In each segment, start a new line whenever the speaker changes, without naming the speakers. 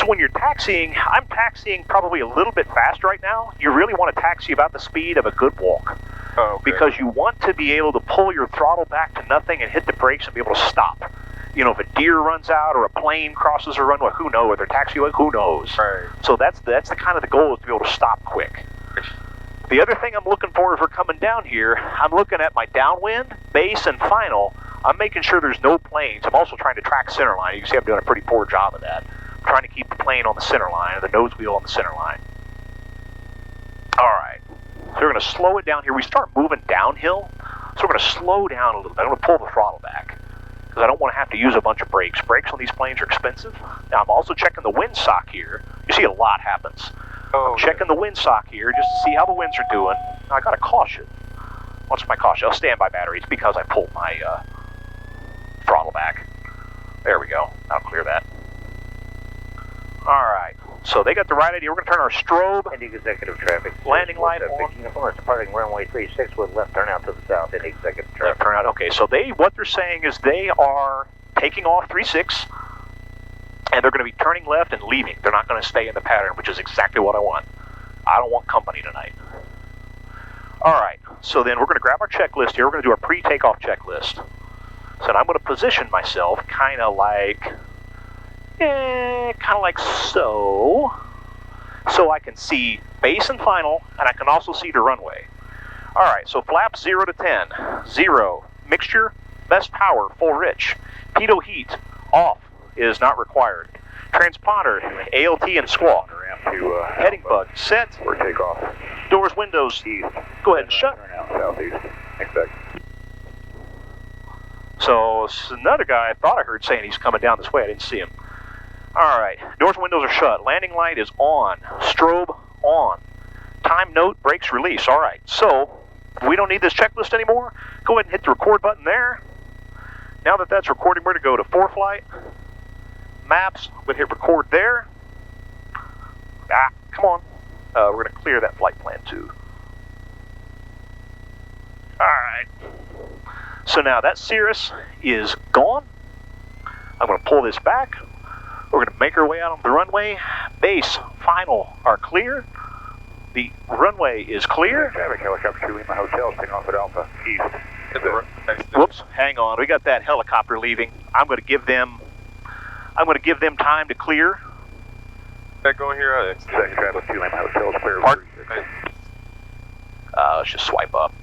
So when you're taxiing, I'm taxiing probably a little bit fast right now. You really want to taxi about the speed of a good walk.
Oh, okay.
Because you want to be able to pull your throttle back to nothing and hit the brakes and be able to stop. You know, if a deer runs out or a plane crosses a runway, who knows? Or they're taxiway, who knows?
Right.
So that's the kind of the goal, is to be able to stop quick. The other thing I'm looking for as we're coming down here, I'm looking at my downwind, base, and final. I'm making sure there's no planes. I'm also trying to track center line. You can see I'm doing a pretty poor job of that. I'm trying to keep the plane on the center line, or the nose wheel on the center line. All right. So we're going to slow it down here. We start moving downhill, so we're going to slow down a little bit. I'm going to pull the throttle back, because I don't want to have to use a bunch of brakes. Brakes on these planes are expensive. Now, I'm also checking the windsock here. You see a lot happens.
Oh,
I'm checking the windsock here just to see how the winds are doing. Now, I got a caution. What's my caution? Oh, standby battery. It's because I pulled my throttle back. There we go. That'll clear that. All right. So they got the right idea. We're going to turn our strobe.
Indy executive traffic.
Landing light on.
Picking up on departing runway 36 with left turnout to the south. Indy executive traffic.
Left turnout. Okay. So what they're saying is they are taking off 36, and they're going to be turning left and leaving. They're not going to stay in the pattern, which is exactly what I want. I don't want company tonight. All right. So then we're going to grab our checklist here. We're going to do our pre-takeoff checklist. So I'm going to position myself kind of like so I can see base and final, and I can also see the runway. All right, so flaps 0 to 10. 0, mixture, best power, full rich. Pitot heat, off, is not required. Transponder, ALT and squawk. Heading bug, set.
For takeoff.
Doors, windows, go ahead and shut.
Turnout southeast. Expect.
So another guy I thought I heard saying he's coming down this way. I didn't see him. All right, doors, windows are shut. Landing light is on. Strobe on. Time note, brakes release. All right, so we don't need this checklist anymore. Go ahead and hit the record button there. Now that that's recording, we're going to go to ForeFlight. Maps, we're going to hit record there. Come on. We're going to clear that flight plan too. All right. So now that Cirrus is gone. I'm going to pull this back. We're going to make our way out on the runway. Base, final are clear. The runway is clear.
Traffic helicopter 2 Lima Hotel, staying off at Alpha East.
Whoops, hang on. We got that helicopter leaving. I'm going to give them time to clear.
That going here?
Second traffic 2 Lima Hotel, clear.
Let's just swipe up.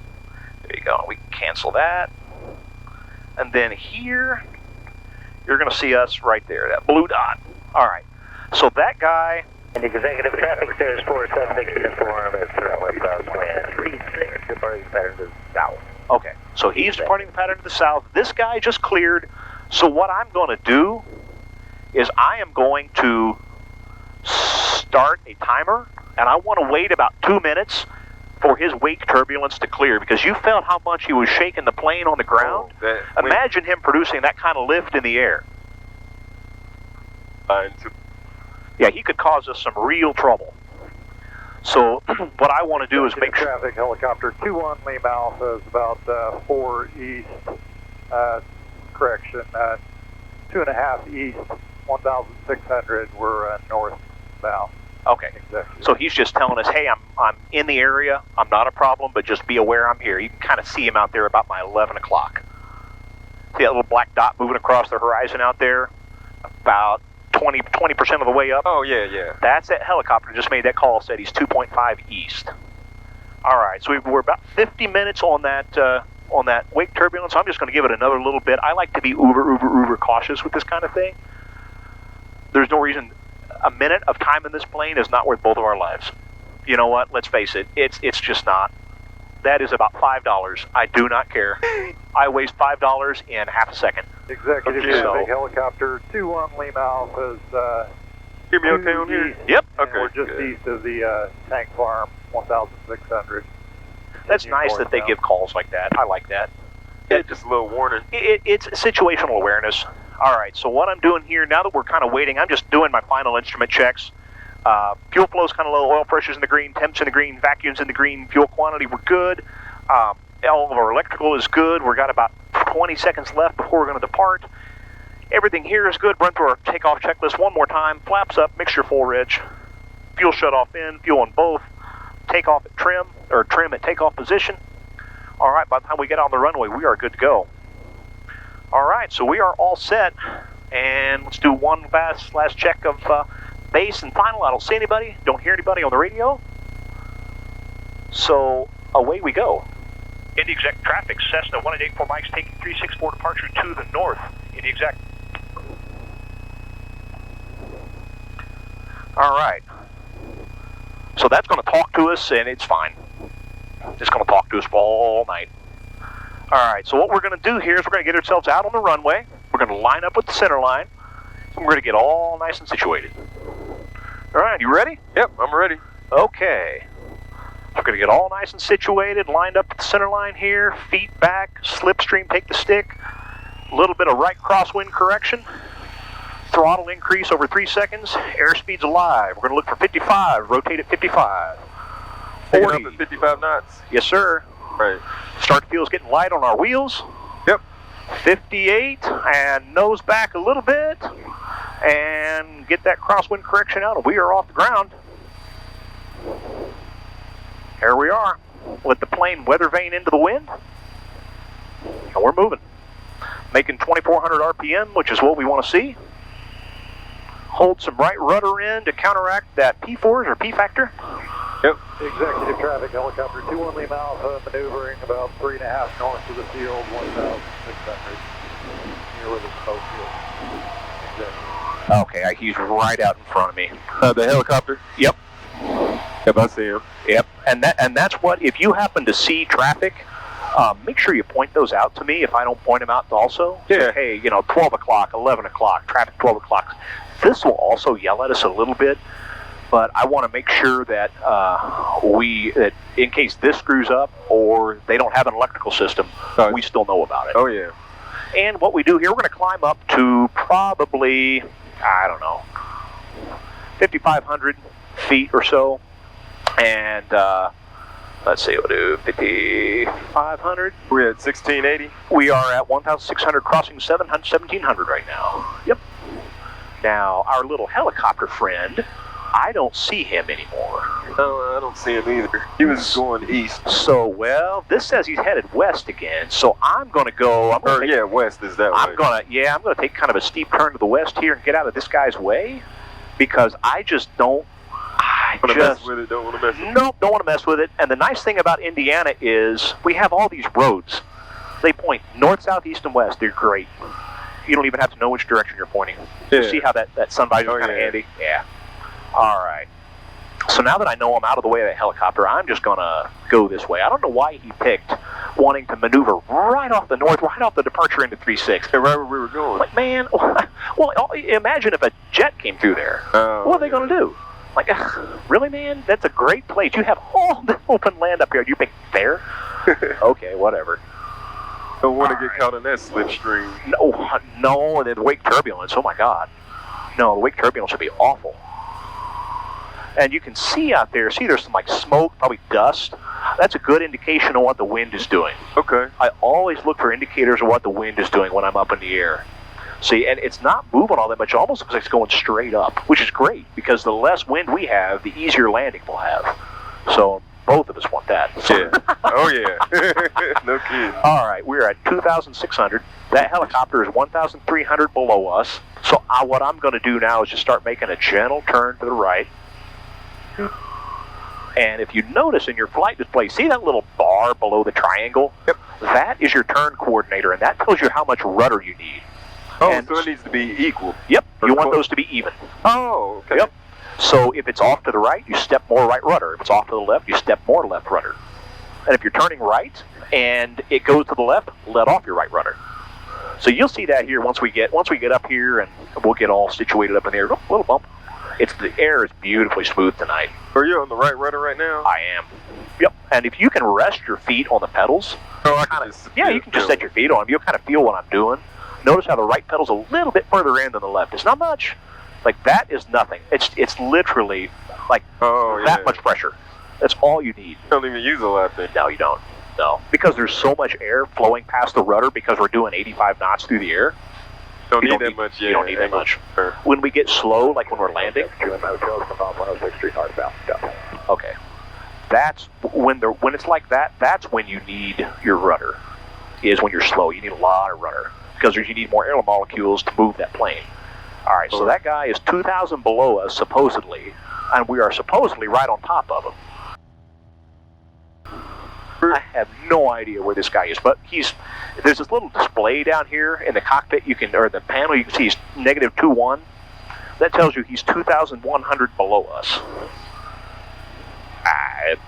There you go. We can cancel that. And then here, you're going to see us right there, that blue dot. All right. So that guy.
And executive traffic stairs 47 inform as west southwest 36 departing pattern to the south.
Okay. So he's departing the pattern to the south. This guy just cleared. So what I'm going to do is I am going to start a timer, and I want to wait about 2 minutes for his wake turbulence to clear, because you felt how much he was shaking the plane on the ground. Imagine him producing that kind of lift in the air. Yeah, he could cause us some real trouble. So what I want to do is make sure...
Traffic helicopter 21 Lima Alpha is about 4 east, correction, 2.5 east, 1,600, we're northbound.
Okay,
Exactly.
so he's just telling us, hey, I'm in the area, I'm not a problem, but just be aware I'm here. You can kind of see him out there about my 11 o'clock. See that little black dot moving across the horizon out there? About 20% of the way up?
Oh, yeah.
That's that helicopter just made that call, said he's 2.5 east. All right, so we're about 50 minutes on that wake turbulence. I'm just going to give it another little bit. I like to be uber cautious with this kind of thing. There's no reason. A minute of time in this plane is not worth both of our lives. You know what? Let's face it. It's just not. That is about $5. I do not care. I waste $5 in half a second.
Executive traffic helicopter 21 Lima Alpha is
Hear me okay on here?
Yep.
Okay.
we're just east of the tank farm, 1,600.
That's nice that they give calls like that. I like that.
Just a little warning.
It's situational awareness. All right, so what I'm doing here, now that we're kind of waiting, I'm just doing my final instrument checks. Fuel flow's kind of low, oil pressure's in the green, temps in the green, vacuum's in the green, fuel quantity, we're good. All of our electrical is good. We've got about 20 seconds left before we're going to depart. Everything here is good. Run through our takeoff checklist one more time. Flaps up, mixture full reg. Fuel shut off in, fuel on both. Takeoff at trim, or trim at takeoff position. All right, by the time we get on the runway, we are good to go. All right, so we are all set. And let's do one last check of base and final. I don't see anybody, don't hear anybody on the radio. So away we go. Indy Exec traffic, Cessna 1884 mics taking 364 departure to the north. Indy Exec. All right. So that's going to talk to us, and it's fine. It's going to talk to us all night. All right, so what we're going to do here is we're going to get ourselves out on the runway. We're going to line up with the center line. And we're going to get all nice and situated. All right, you ready?
Yep, I'm ready.
Okay. We're going to get all nice and situated, lined up at the center line here. Feet back, slipstream, take the stick. A little bit of right crosswind correction. Throttle increase over 3 seconds. Airspeed's alive. We're going to look for 55. Rotate at 55. 40.
Picking up at 55 knots.
Yes, sir.
Right.
Start to feel is getting light on our wheels.
Yep.
58, and nose back a little bit. And get that crosswind correction out, and we are off the ground. Here we are. Let the plane weather vane into the wind. And we're moving. Making 2,400 RPM, which is what we want to see. Hold some right rudder in to counteract that P-force or P-factor.
Yep.
Executive traffic helicopter 21 Lima Alpha maneuvering about 3.5 north of the field, 1,600. Near where the smoke is. Exactly.
Okay, he's right out in front of me.
The helicopter?
Yep.
Yep, I see him.
Yep, and that's what, if you happen to see traffic, make sure you point those out to me if I don't point them out also.
Yeah.
So, hey, 12 o'clock, 11 o'clock, traffic 12 o'clock. This will also yell at us a little bit, but I want to make sure that that in case this screws up or they don't have an electrical system, we still know about it.
Oh, yeah.
And what we do here, we're going to climb up to probably, I don't know, 5,500 feet or so. And let's see, we'll do 5,500.
We're at 1680.
We are at 1,600, crossing 1,700 right now. Yep. Now, our little helicopter friend, I don't see him anymore.
No, I don't see him either. He was going east.
So, well, this says he's headed west again. So I'm going to go.
West is that way.
I'm going to take kind of a steep turn to the west here and get out of this guy's way, because I just don't.
Don't want to mess with it.
Nope, don't want to mess with it. And the nice thing about Indiana is we have all these roads. They point north, south, east, and west. They're great. You don't even have to know which direction you're pointing.
Yeah.
You see how that sun visor is kind of handy? Yeah. All right. So now that I know I'm out of the way of that helicopter, I'm just going to go this way. I don't know why he picked wanting to maneuver right off the north, right off the departure into 3-6.
Right where we were going.
Like, man, well, imagine if a jet came through there. What are they going to do? Like, really, man? That's a great place. You have all the open land up here. You pick there? Okay, whatever.
Don't want to get caught in that slipstream.
No, and then the wake turbulence. Oh, my God. No, the wake turbulence would be awful. And you can see out there, there's some, like, smoke, probably dust. That's a good indication of what the wind is doing.
Okay.
I always look for indicators of what the wind is doing when I'm up in the air. See, and it's not moving all that much. It almost looks like it's going straight up, which is great, because the less wind we have, the easier landing we'll have. So both of us want that.
Yeah. Oh, yeah. No kidding.
All right, we're at 2,600. That helicopter is 1,300 below us. So what I'm going to do now is just start making a gentle turn to the right. And if you notice in your flight display, see that little bar below the triangle?
Yep.
That is your turn coordinator, and that tells you how much rudder you need.
Oh,
and
so it needs to be equal.
Yep, you want those to be even.
Oh, okay.
Yep. So if it's off to the right, you step more right rudder. If it's off to the left, you step more left rudder. And if you're turning right and it goes to the left, let off your right rudder. So you'll see that here once we get up here, and we'll get all situated up in there. Oh, little bump. The air is beautifully smooth tonight.
Are you on the right rudder right now?
I am. Yep. And if you can rest your feet on the pedals,
you can
just set your feet on them. You'll kind of feel what I'm doing. Notice how the right pedal's a little bit further in than the left. It's not much. Like, that is nothing. It's literally like that much pressure. That's all you need.
You don't even use a lot then.
No, you don't. No. Because there's so much air flowing past the rudder because we're doing 85 knots through the air.
Don't
You
need
don't
that much. Yeah,
you don't need that much.
Sure.
When we get slow, like when we're landing.
Julian Hotel from 106 Street northbound.
Okay. That's when it's like that. That's when you need your rudder. Is when you're slow. You need a lot of rudder because you need more air molecules to move that plane. All right. So that guy is 2,000 below us supposedly, and we are supposedly right on top of him. I have no idea where this guy is, but there's this little display down here in the cockpit, or the panel, you can see he's -21. That tells you he's 2,100 below us.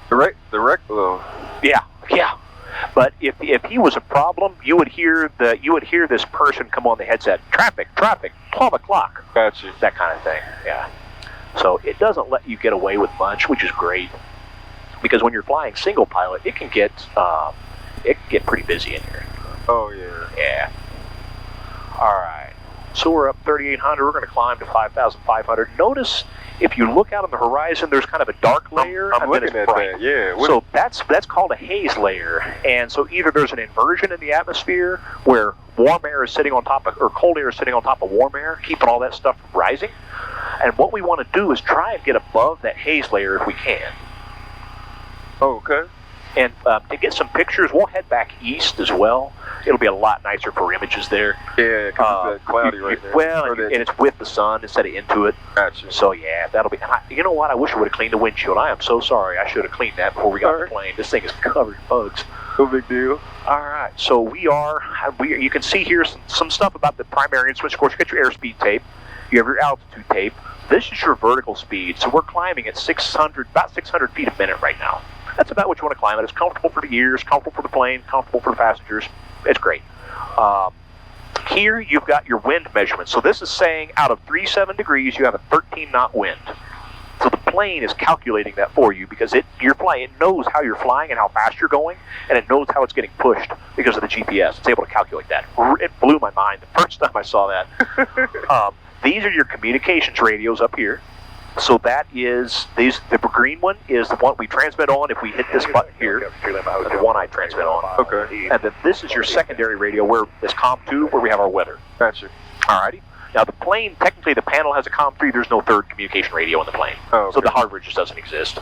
Direct below.
Yeah. But if he was a problem, you would hear this person come on the headset, traffic, 12 o'clock.
Gotcha.
That kind of thing, yeah. So it doesn't let you get away with much, which is great. Because when you're flying single pilot, it can get pretty busy in here.
Oh, yeah.
Yeah. All right. So we're up 3,800. We're going to climb to 5,500. Notice if you look out on the horizon, there's kind of a dark layer.
I'm
and then
looking
it's
at
bright.
that. Yeah.
So that's called a haze layer. And so either there's an inversion in the atmosphere where warm air is sitting on top of, or cold air is sitting on top of warm air, keeping all that stuff from rising. And what we want to do is try and get above that haze layer if we can.
Oh, okay.
And to get some pictures, we'll head back east as well. It'll be a lot nicer for images there.
Yeah, because it's cloudy right there.
Well, and it's with the sun instead of into it.
Gotcha.
So yeah, that'll be. And you know what? I wish I would have cleaned the windshield. I am so sorry. I should have cleaned that before we got the plane. This thing is covered in bugs.
No big deal.
All right. So you can see here some stuff about the primary instruments. Of course, you got your airspeed tape. You have your altitude tape. This is your vertical speed. So we're climbing at about 600 feet a minute right now. That's about what you want to climb at. It's comfortable for the ears, comfortable for the plane, comfortable for the passengers. It's great. Here you've got your wind measurement. So this is saying out of 37 degrees, you have a 13-knot wind. So the plane is calculating that for you because it knows how you're flying and how fast you're going, and it knows how it's getting pushed because of the GPS. It's able to calculate that. It blew my mind the first time I saw that. These are your communications radios up here. So that is, the green one is the one we transmit on if we hit this button here. That's the one I transmit on.
Okay.
And then this is your secondary radio, where this COM2, where we have our weather.
Gotcha.
Alrighty. Now the plane, technically the panel has a COM3, there's no third communication radio in the plane.
Oh, okay.
So the hardware just doesn't exist.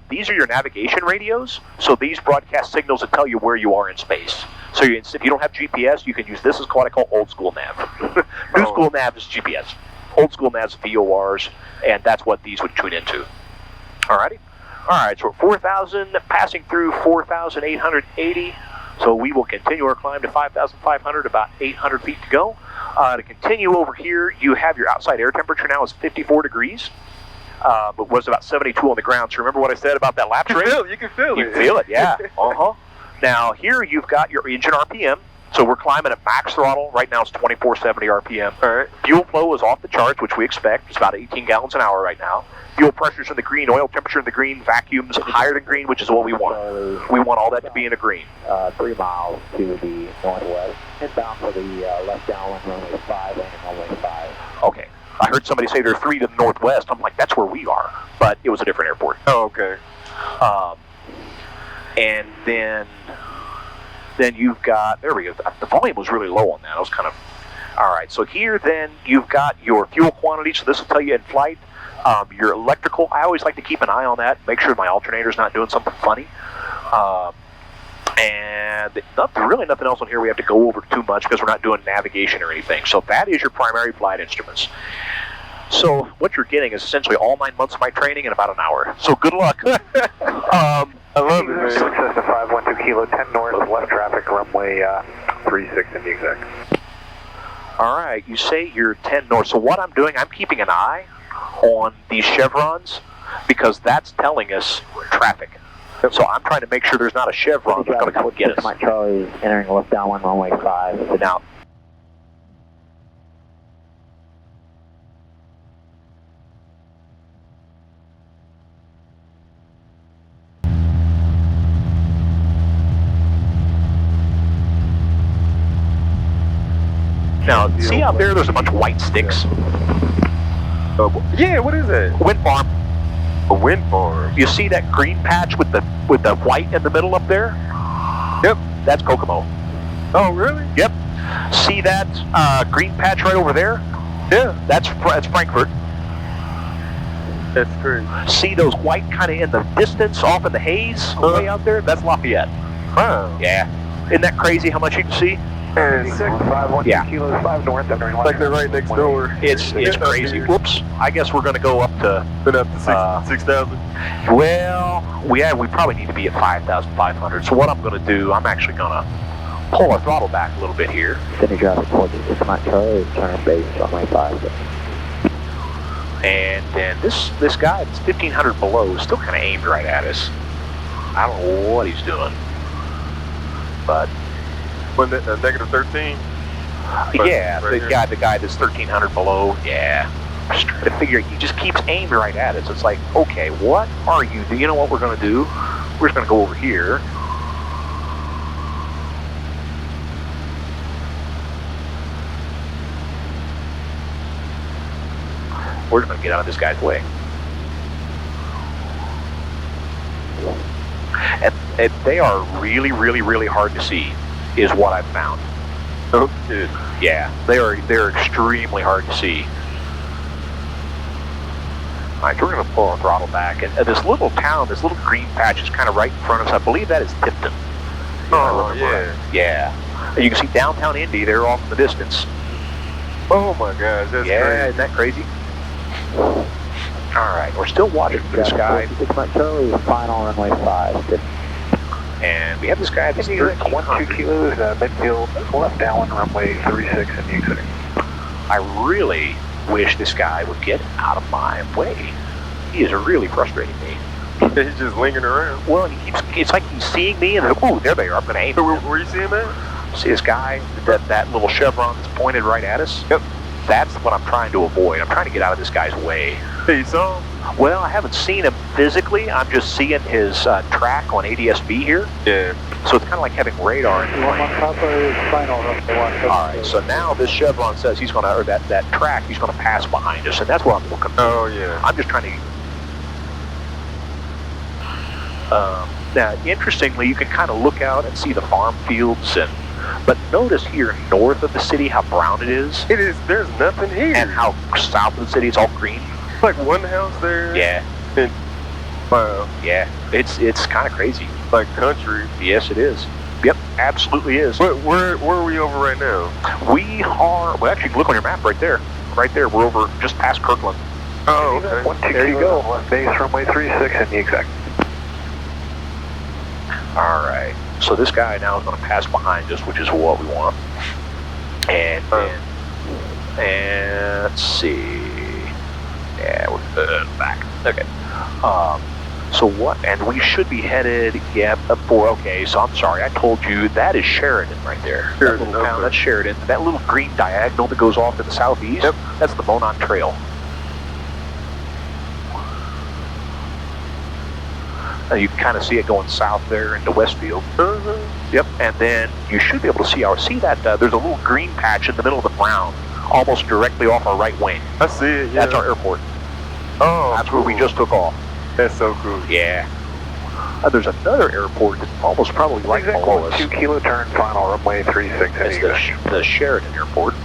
These are your navigation radios, so these broadcast signals that tell you where you are in space. So if you don't have GPS, you can use this is what I call old school nav. New school nav is GPS. Old school nav's VORs, and that's what these would tune into. Alrighty? Alright, so we're 4,000, passing through 4,880. So we will continue our climb to 5,500, about 800 feet to go. To continue over here, you have your outside air temperature now is 54 degrees. But was about 72 on the ground. So remember what I said about that lapse rate?
You can feel it.
You can feel it, yeah. Now here you've got your engine RPM. So we're climbing at max throttle. Right now it's 2470 RPM.
All right.
Fuel flow is off the charts, which we expect. It's about 18 gallons an hour right now. Fuel pressure's in the green, oil temperature in the green, vacuums higher than green, which is what we want. We want all that to be in the green.
3 miles to the northwest, inbound for the left downwind runway 5, landing runway 5.
Okay. I heard somebody say there are 3 to the northwest. I'm like, that's where we are. But it was a different airport.
Oh, okay.
And then you've got, there we go, the volume was really low on that. I was kind of, all right, so here then you've got your fuel quantity, so this will tell you in flight. Your electrical, I always like to keep an eye on that, make sure my alternator's not doing something funny. And really nothing else on here we have to go over too much because we're not doing navigation or anything. So that is your primary flight instruments. So what you're getting is essentially all 9 months of my training in about an hour. So good luck.
I love it, man.
Cessna 512 Kilo 10 north, left traffic, runway 36 in the exact.
All right, you say you're 10 north. So what I'm doing, I'm keeping an eye on these chevrons because that's telling us traffic. So I'm trying to make sure there's not a chevron that's going to come get us.
Mike Charlie is entering left downwind runway 5.
Now, see out there, there's a bunch of white sticks.
Yeah, what is that?
Wind farm.
A wind farm.
You see that green patch with the white in the middle up there?
Yep.
That's Kokomo.
Oh, really?
Yep. See that green patch right over there?
Yeah.
That's Frankfurt.
That's crazy.
See those white kind of in the distance, off in the haze, way out there? That's Lafayette.
Wow.
Yeah. Isn't that crazy how much you can see?
And
512
Yeah.
kilos 5 north, entering
like they're right next door.
It's crazy. Whoops. I guess we're going to go up to...
Been up to 6,000.
Well, we probably need to be at 5,500. So what I'm going to do, I'm actually going to pull our throttle back a little bit here.
Sydney traffic 46 Mike Charlie, return base runway 5.
And then this guy that's 1,500 below is still kind of aimed right at us. I don't know what he's doing. But...
When negative 13?
Yeah,
right
the guy that's 1,300 below, yeah. I'm just trying to figure, he just keeps aiming right at us. It's like, okay, what are you? Do you know what we're going to do? We're just going to go over here. We're just going to get out of this guy's way. And they are really, really, really hard to see, is what I've found.
Okay.
Yeah, they're extremely hard to see. All right, so we're going to pull our throttle back, and this little town, this little green patch is kind of right in front of us. I believe that is Tipton.
Oh, yeah.
Yeah. And you can see downtown Indy there off in the distance.
Oh my gosh, that's
Yeah,
crazy.
isn't that crazy? All right, we're still watching for this guy.
46 Mike Charlie, final runway 5.
And we have this guy that's 1,300.
kilos, midfield, left downwind, runway 36 in the exit.
I really wish this guy would get out of my way. He is really frustrating me.
He's just lingering around.
Well, it's like he's seeing me and then, ooh, there they are, I'm going to aim.
So where you see him at?
See this guy, that little chevron that's pointed right at us?
Yep.
That's what I'm trying to avoid. I'm trying to get out of this guy's way.
Hey, you saw him?
Well, I haven't seen him physically. I'm just seeing his track on ADS-B here.
Yeah.
So it's kind of like having radar in
One
plane.
Papa is final, runway 1.
All right, so now this chevron says he's going to, or that track, he's going to pass behind us, and that's what I'm looking for.
Oh, yeah.
I'm just trying to... now, interestingly, you can kind of look out and see the farm fields, but notice here north of the city how brown it is,
It is, there's nothing here.
and how south of the city it's all green.
Like one house there.
Yeah,
And, wow.
yeah, it's kind of crazy.
Like country.
Yes, it is. Yep, absolutely is.
Where are we over right now?
We are, well, actually, look on your map right there. Right there, we're over just past Kirkland.
Oh, okay.
There you go.
Left base, runway 36 in the exact.
All right, so this guy now is going to pass behind us, which is what we want. And let's see. Yeah, we're good. Back. Okay. So what? And we should be headed. Yeah, okay. So I'm sorry. I told you that is Sheridan right there.
Sheridan,
That little town.
okay.
That's Sheridan. That little green diagonal that goes off to the southeast.
Yep.
That's the Monon Trail. You can kind of see it going south there into Westfield. Yep, and then you should be able to see that there's a little green patch in the middle of the brown, almost directly off our right wing.
I see it, yeah.
That's our airport.
Oh,
That's where we just took off.
That's so cool.
Yeah. There's another airport that's almost probably right
Exact
below us.
2 kilo turn, final, runway 36 in the
It's
exact.
the Sheridan Airport.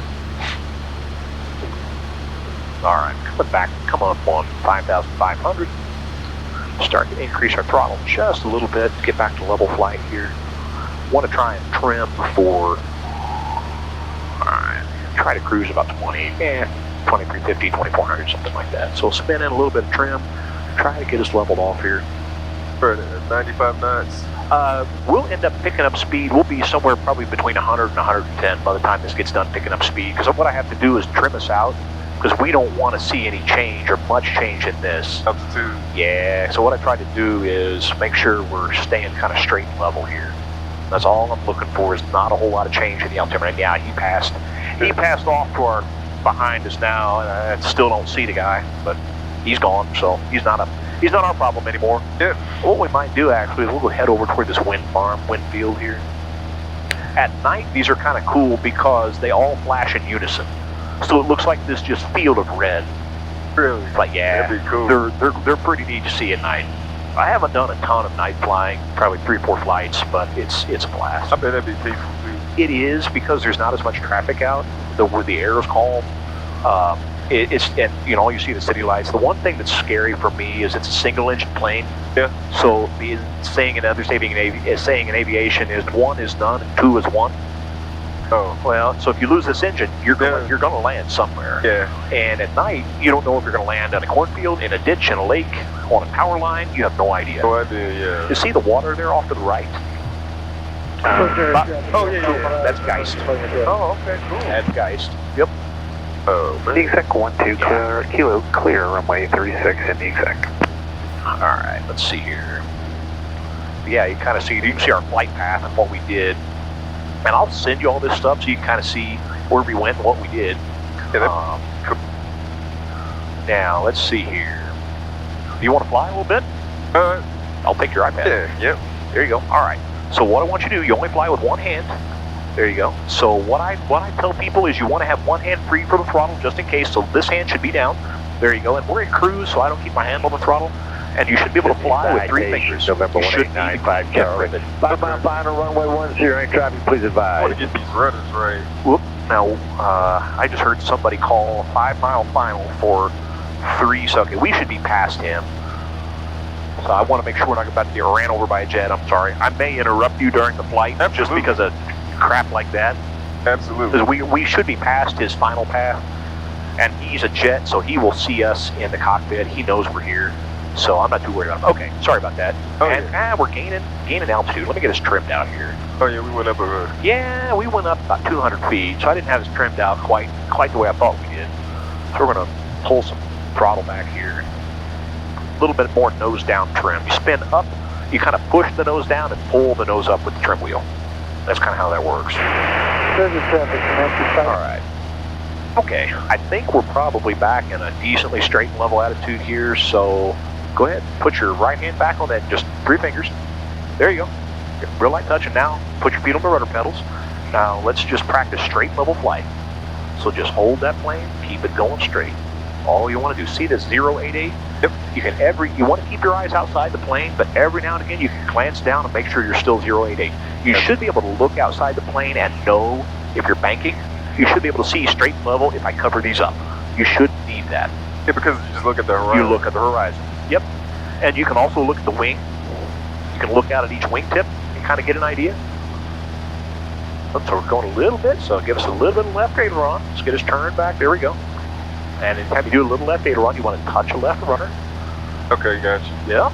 All right, coming back, come up on 5,500. Start to increase our throttle just a little bit, get back to level flight here. Want to try and trim for, try to cruise about 2350, 2400, something like that. So spin in a little bit of trim, try to get us leveled off here.
For 95 knots.
We'll end up picking up speed. We'll be somewhere probably between 100 and 110 by the time this gets done picking up speed. Because what I have to do is trim us out, because we don't want to see any change or much change in this.
Altitude.
Yeah, so what I try to do is make sure we're staying kind of straight and level here. That's all I'm looking for, is not a whole lot of change in the altimeter. And yeah, he passed off to our behind us now, and I still don't see the guy, but he's gone, so he's not our problem anymore.
Yeah.
What we might do actually is we'll go head over toward this wind field here. At night, these are kind of cool because they all flash in unison. So it looks like this just field of red.
Really?
But yeah,
That'd be cool.
they're pretty neat to see at night. I haven't done a ton of night flying, probably 3 or 4 flights, but it's a blast.
I bet that'd be peaceful too.
It is because there's not as much traffic out. Where the air is calm. It's and you know all you see the city lights. The one thing that's scary for me is it's a single-engine plane.
Yeah.
So the saying in aviation is 1 is none and 2 is 1.
Oh.
Well, so if you lose this engine, you're gonna land somewhere.
Yeah.
And at night, you don't know if you're gonna land on a cornfield, in a ditch, in a lake, on a power line. You have no idea.
No idea. Yeah.
You see the water there off to the right?
Oh yeah.
That's Geist.
Oh, okay, cool.
That's Geist. Yep.
Oh, man.
The exec 12 kilo clear runway 36 in the exec.
All right, let's see here. Yeah, you kind of see, you can see our flight path and what we did. And I'll send you all this stuff so you can kind of see where we went and what we did.
Yeah,
Now, let's see here. Do you want to fly a little bit? I'll take your iPad.
yeah, yep.
There you go. All right. So what I want you to do, you only fly with one hand. There you go. So what I tell people is you want to have one hand free for the throttle just in case. So this hand should be down. There you go. And we're in cruise, so I don't keep my hand on the throttle. And you should be able to fly with 3 fingers.
November
You should
1895
be
Charlie. 5 mile final runway 10, any traffic, please
I
advise.
want to get these runners right.
Whoop. Now, I just heard somebody call 5 mile final for 3. So, okay, we should be past him. So I want to make sure we're not about to get ran over by a jet. I'm sorry. I may interrupt you during the flight just because of crap like that.
Absolutely.
Because we should be past his final path. And he's a jet, so he will see us in the cockpit. He knows we're here. So I'm not too worried about him. Okay, sorry about that.
Oh,
and we're gaining altitude. Let me get us trimmed out here.
Oh yeah, we went up a.
Yeah, we went up about 200 feet, so I didn't have us trimmed out quite the way I thought we did. So we're going to pull some throttle back here. A little bit more nose down trim. You spin up, you kind of push the nose down and pull the nose up with the trim wheel. That's kind of how that works. All right. Okay, I think we're probably back in a decently straight and level attitude here, so go ahead, put your right hand back on that, just 3 fingers. There you go. Real light touch, and now put your feet on the rudder pedals. Now let's just practice straight level flight. So just hold that plane, keep it going straight. All you want to do, see this 088? Yep. You want to keep your eyes outside the plane, but every now and again you can glance down and make sure you're still 088. You should be able to look outside the plane and know if you're banking. You should be able to see straight and level if I cover these up. You should need that.
Yeah, because you just look at the horizon.
You look at the horizon. Yep. And you can also look at the wing. You can look out at each wingtip and kind of get an idea. So we're going a little bit, so give us a little bit of left aileron. Let's get us turned back. There we go. And anytime you do a little left aileron, you want to touch a left rudder.
Okay, gotcha.
Yeah.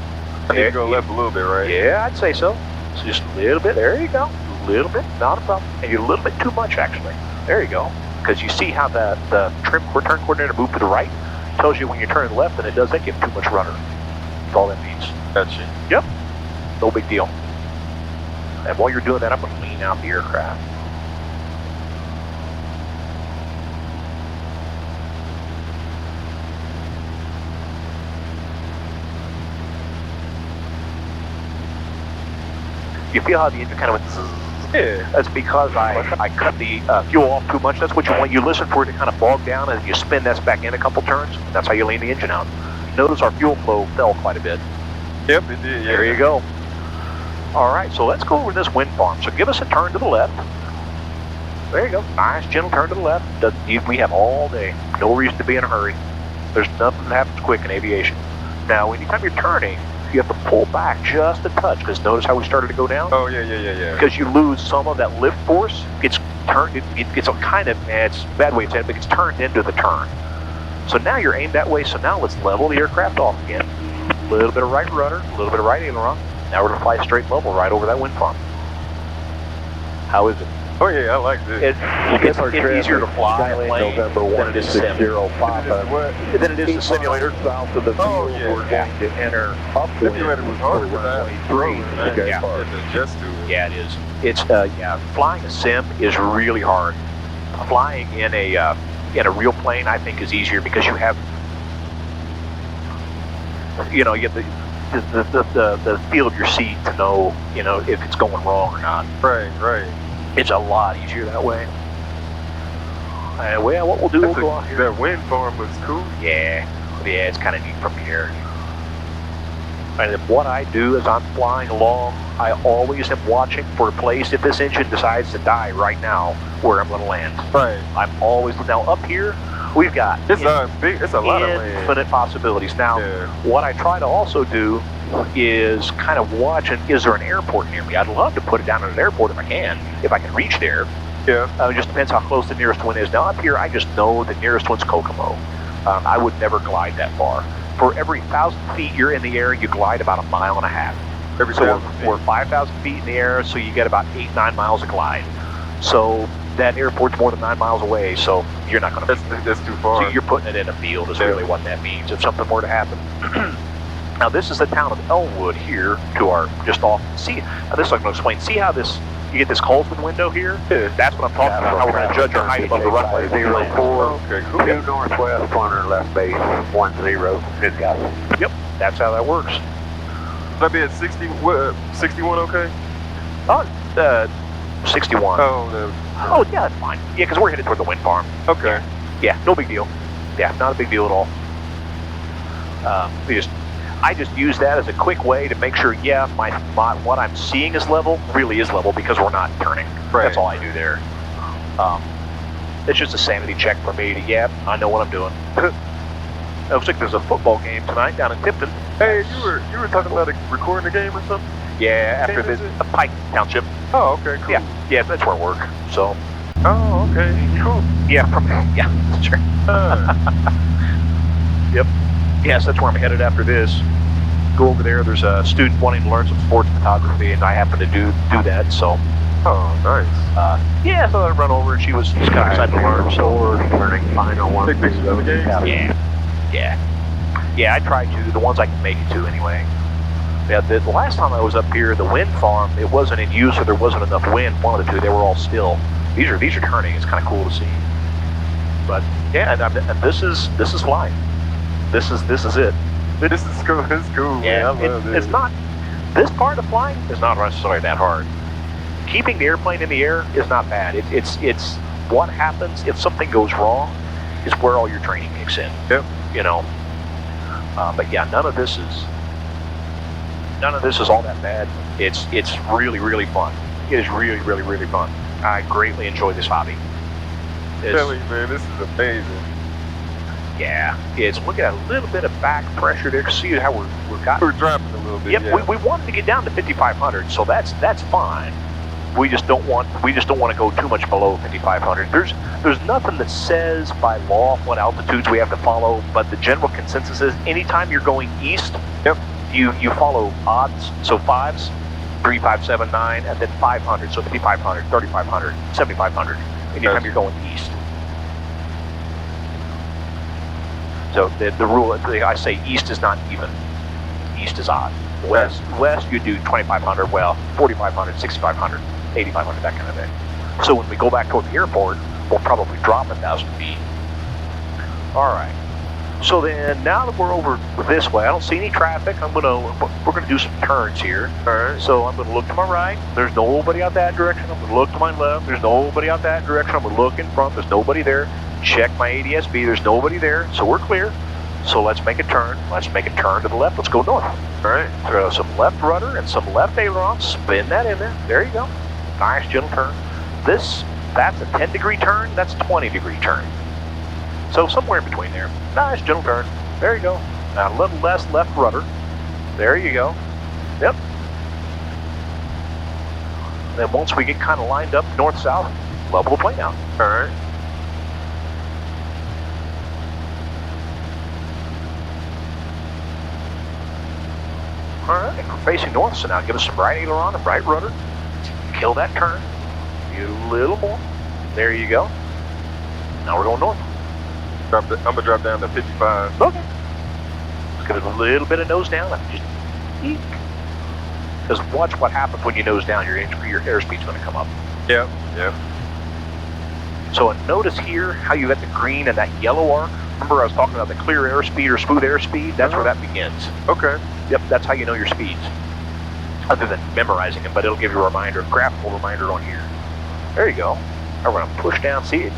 I need to go left a little bit, right?
Yeah, I'd say so. So just a little bit. There you go. A little bit. Not a problem. And you're a little bit too much, actually. There you go. Because you see how the trim turn coordinator moved to the right? Tells you when you're turning left, and it doesn't give too much rudder. That's all that means.
Gotcha.
Yep. No big deal. And while you're doing that, I'm going to lean out the aircraft. You feel how the engine kind of went zzz.
Yeah.
That's because I cut the fuel off too much. That's what you want. You listen for it to kind of bog down, and you spin this back in a couple turns. That's how you lean the engine out. Notice our fuel flow fell quite a bit.
Yep, it did, yeah.
There you go. All right, so let's go over this wind farm. So give us a turn to the left. There you go. Nice, gentle turn to the left. We have all day. No reason to be in a hurry. There's nothing that happens quick in aviation. Now, anytime you're turning, you have to pull back just a touch, because notice how we started to go down?
Oh, yeah.
Because you lose some of that lift force. It's turned, it's a kind of, it's a bad way of saying it, but it's turned into the turn. So now you're aimed that way, so now let's level the aircraft off again. A little bit of right rudder, a little bit of right aileron. Now we're going to fly straight level right over that wind farm. How is it?
Oh, yeah, I like this.
It's easier to fly a plane than it is sim. Than it is the simulator.
South of the field, we're going to enter upwind.
Simulator was hard for that.
3.
Yeah.
Just to it.
Yeah, it is. It's flying a sim is really hard. Flying in a real plane, I think, is easier because you have, you have the feel of your seat to know, if it's going wrong or not.
Right.
It's a lot easier that way. Well, what we'll do, we'll go out here.
That wind farm looks cool.
Yeah, it's kind of neat from here. And then what I do as I'm flying along, I always am watching for a place, if this engine decides to die right now, where I'm going to land.
Right.
I'm always, now up here, we've got
It's a lot of land.
infinite possibilities. Now, what I try to also do is kind of watch, and is there an airport near me? I'd love to put it down at an airport if I can reach there.
Yeah.
It just depends how close the nearest one is. Now up here, I just know the nearest one's Kokomo. I would never glide that far. For every 1,000 feet you're in the air, you glide about 1.5 miles. So we're 5,000 feet in the air, so you get about 8-9 miles of glide. So that airport's more than 9 miles away, so you're not going to.
That's too far.
So you're putting it in a field is really what that means. If something were to happen. Now this is the town of Elmwood here to our just off. See, now this I'm going to explain. See how this. You get this Colesman window here?
Yeah.
That's what I'm talking about, how we're going to judge our height above the runway.
04,
Okay, cool.
2 northwest, corner left base, 10, good guys.
Yep, that's how that works.
That'd be at 61, okay?
61. Oh, yeah, that's fine. Yeah, because we're headed toward the wind farm.
Okay.
Yeah, no big deal. Yeah, not a big deal at all. I just use that as a quick way to make sure, yeah, what I'm seeing is level, really is level, because we're not turning.
Right.
That's all I do there. It's just a sanity check for me to, yeah, I know what I'm doing. It looks like there's a football game tonight down in Tipton.
Hey, you were talking about recording the game or something?
Yeah, after this, Pike Township.
Oh, okay, cool.
Yeah, that's where I work, so.
Oh, okay, cool.
Yeah, sure. Yep. Yes, that's where I'm headed after this. Go over there. There's a student wanting to learn some sports photography, and I happen to do that. So.
Oh, nice.
Yeah, so I run over, and she's kind of excited to learn. So
learning final one.
Take pictures of the game.
Yeah. I try to. The ones I can make it to anyway. Yeah. The last time I was up here, the wind farm, it wasn't in use, or there wasn't enough wind. One of the two, they were all still. These are turning. It's kind of cool to see. But yeah, and this is flying. This is it.
This is cool. It's cool.
Yeah,
Man, I love
it's not. This part of flying is not necessarily that hard. Keeping the airplane in the air is not bad. It's what happens if something goes wrong is where all your training kicks in.
Yep.
You know. But yeah, none of this is all that bad. It's really fun. It is really fun. I greatly enjoy this hobby.
Tell you, man, this is amazing.
Yeah, it's looking at a little bit of back pressure there. See how
we're dropping a little bit.
Yep,
yeah.
we wanted to get down to 5,500, so that's fine. We just don't want to go too much below 5,500. There's nothing that says by law what altitudes we have to follow, but the general consensus is anytime you're going east,
yep,
you follow odds, so 5s, 3, 5, 7, 9, and then 500, so 5,500, 3,500, 7,500. Anytime you're going east. So the rule, I say east is not even. East is odd. West you do 2,500, well, 4,500, 6,500, 8,500, that kind of thing. So when we go back toward the airport, we'll probably drop 1,000 feet. All right. So then, now that we're over this way, I don't see any traffic. We're gonna do some turns here.
All right.
So I'm gonna look to my right. There's nobody out that direction. I'm gonna look to my left. There's nobody out that direction. I'm gonna look in front. There's nobody there. Check my ADS-B. There's nobody there. So we're clear. So let's make a turn. Let's make a turn to the left. Let's go north.
All right.
Throw some left rudder and some left aileron. Spin that in there. There you go. Nice gentle turn. That's a 10-degree turn. That's a 20-degree turn. So somewhere in between there. Nice gentle turn. There you go. Now a little less left rudder. There you go. Yep. Then once we get kind of lined up north-south, level the plane out.
All right.
All right, we're facing north, so now give us some right aileron and right rudder. Kill that turn. Get a little more. There you go. Now we're going north.
I'm gonna drop down to 55.
Okay. Let's give it a little bit of nose down. Just eek. Because watch what happens when you nose down. Your airspeed's going to come up.
Yep. Yep.
So notice here how you got the green and that yellow arc. Remember I was talking about the clear airspeed or smooth airspeed? That's where that begins.
Okay.
Yep, that's how you know your speeds. Other than memorizing them, but it'll give you a reminder, a graphical reminder on here. There you go. Now we're going to push down. See,